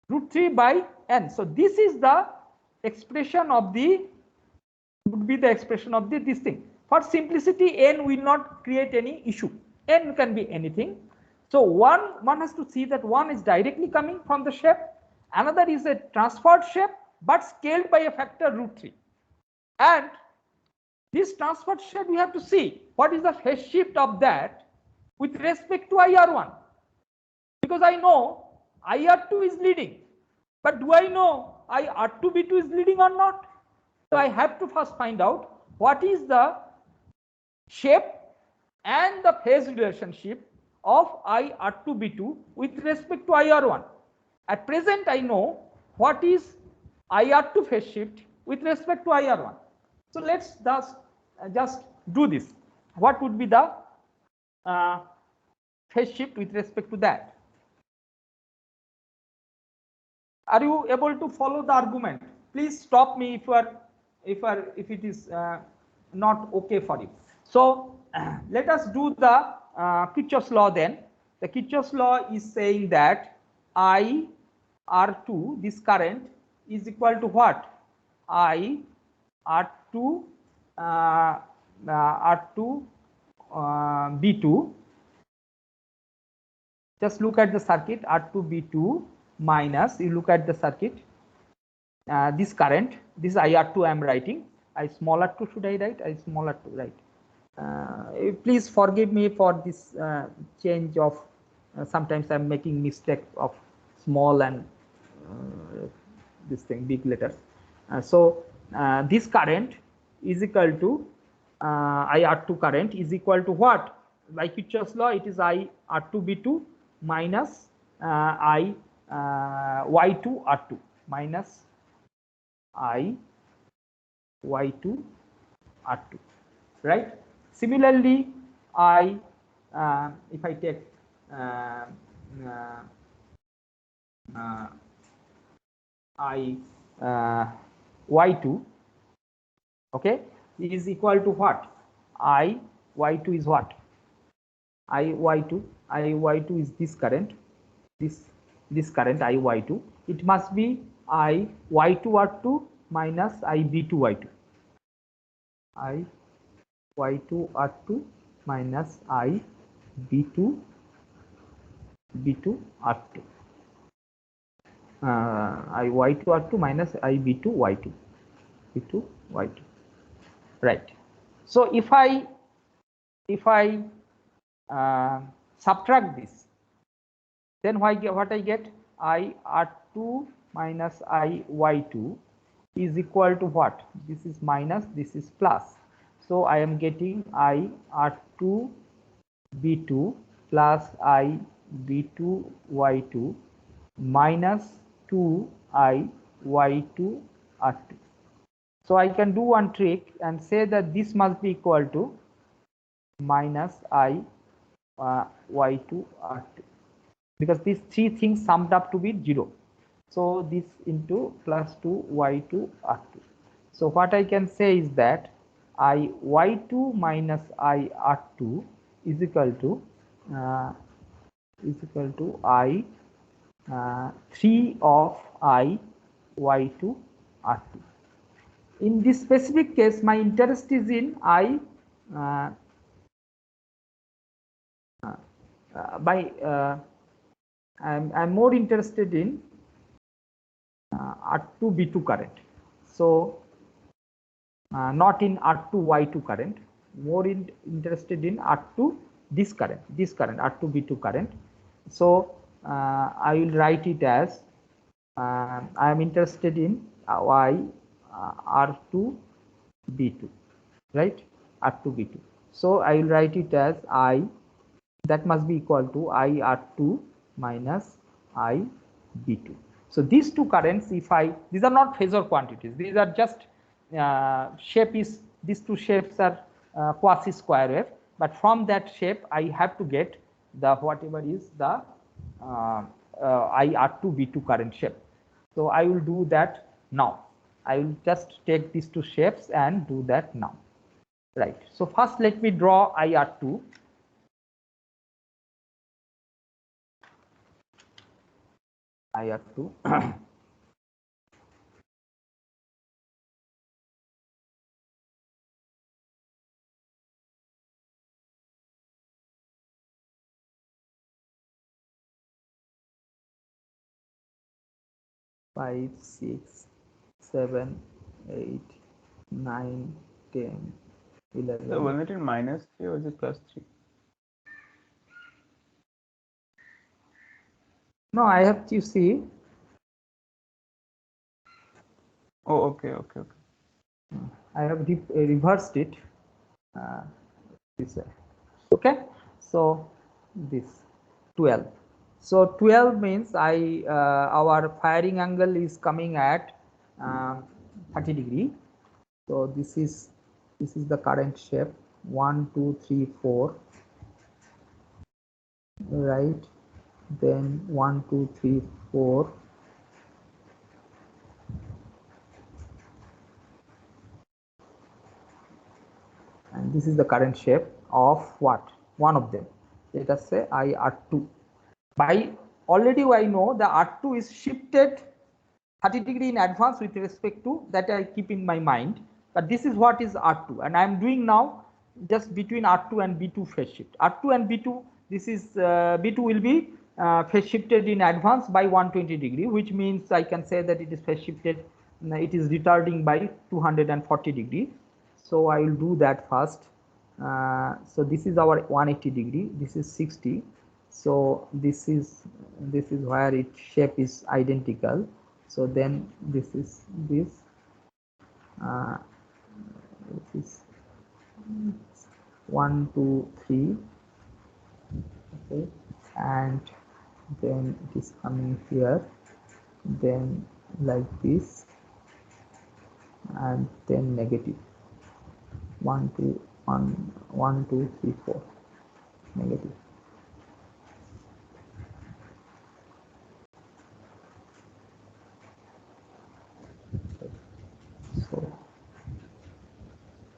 Root 3 by n. So this is the expression of the, would be the expression of this thing. For simplicity, n will not create any issue. N can be anything. So one has to see that one is directly coming from the shape, another is a transferred shape but scaled by a factor root 3. And this transferred shape, we have to see what is the phase shift of that with respect to IR1, because I know IR2 is leading, but do I know IR2 B2 is leading or not? So I have to first find out what is the shape and the phase relationship of IR2 B2 with respect to IR1. At present, I know what is IR2 phase shift with respect to IR1. So let's just do this. What would be the phase shift with respect to that? Are you able to follow the argument? Please stop me if it is not okay for you. So let us do the Kirchhoff's law then. The Kirchhoff's law is saying that I R2, this current, is equal to what? I R2 B2. Just look at the circuit, R2 B2 minus, you look at the circuit, this current, this IR2 I am writing, I small r2 should I write? I small r2, right? Please forgive me for this change of sometimes I'm making mistake of small and this thing big letters. So this current is equal to IR2 current is equal to what? By Kirchhoff's law, it is I R2B2 minus I Y2 R2 minus I Y2 R2, right? Similarly, I if I take I Y2, okay, is equal to what? I Y2 is what? I Y2 is this current, this current I Y2. It must be I Y2 R2 minus I B2 Y2. I Y2 R2 minus I B2 R2. I Y2 R2 minus I B2 Y2. B2 Y2. Right. So if I subtract this, then what I get? I R2 minus I Y2 is equal to what? This is minus, this is plus. So I am getting I R2 B2 plus I B2 Y2 minus 2 I Y2 R2. So I can do one trick and say that this must be equal to minus I Y2 R2, because these three things summed up to be 0. So this into plus 2 Y2 R2. So what I can say is that I Y2 minus I R2 is equal to I 3 of I Y2 R2. In this specific case, my interest is in I I'm more interested in R2 B2 current. So not in R2 Y2 current, more interested in R2 this current R2 B2 current. So I will write it as I am interested in Y R2 B2, right? R2 B2. So I will write it as I, that must be equal to I R2 minus I B2. So these two currents, if these are not phasor quantities, these are just shape is, these two shapes are quasi square wave, but from that shape I have to get the whatever is the I R2 B2 current shape. So I will do that now. I will just take these two shapes and do that now. Right. So first let me draw IR2. IR2. Five, 6, 7, 8, 9, 10, 11. So was it in minus 3 or was it plus 3? No, I have to see. Oh, okay. I have reversed it. This way. Okay. So this 12. So 12 means our firing angle is coming at 30 degree. So this is the current shape. 1, 2, 3, 4. Right. Then 1, 2, 3, 4. And this is the current shape of what? One of them. Let us say I R2. By already I know the R2 is shifted 30 degree in advance with respect to that I keep in my mind. But this is what is R2, and I am doing now just between R2 and B2 phase shift. R2 and B2, this is B2 will be phase shifted in advance by 120 degree, which means I can say that it is phase shifted it is retarding by 240 degree. So I will do that first. So this is our 180 degree, this is 60. So this is where its shape is identical. So then this is this. This is 1, 2, 3. Okay, and then it is coming here, then like this, and then negative 1, 2, 1, 1, 2, 3, 4, negative. So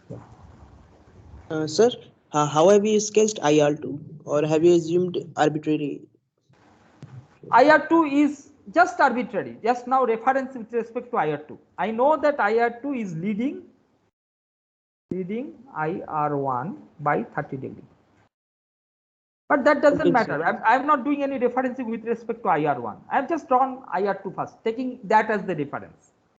yeah. Sir, how have you sketched IR2, or have you assumed arbitrary? IR2 is just arbitrary, just now reference with respect to IR2. I know that IR2 is leading IR1 by 30 degree. But that doesn't Okay, matter. sir. I'm not doing any referencing with respect to IR1. I've just drawn IR2 first, taking that as the reference.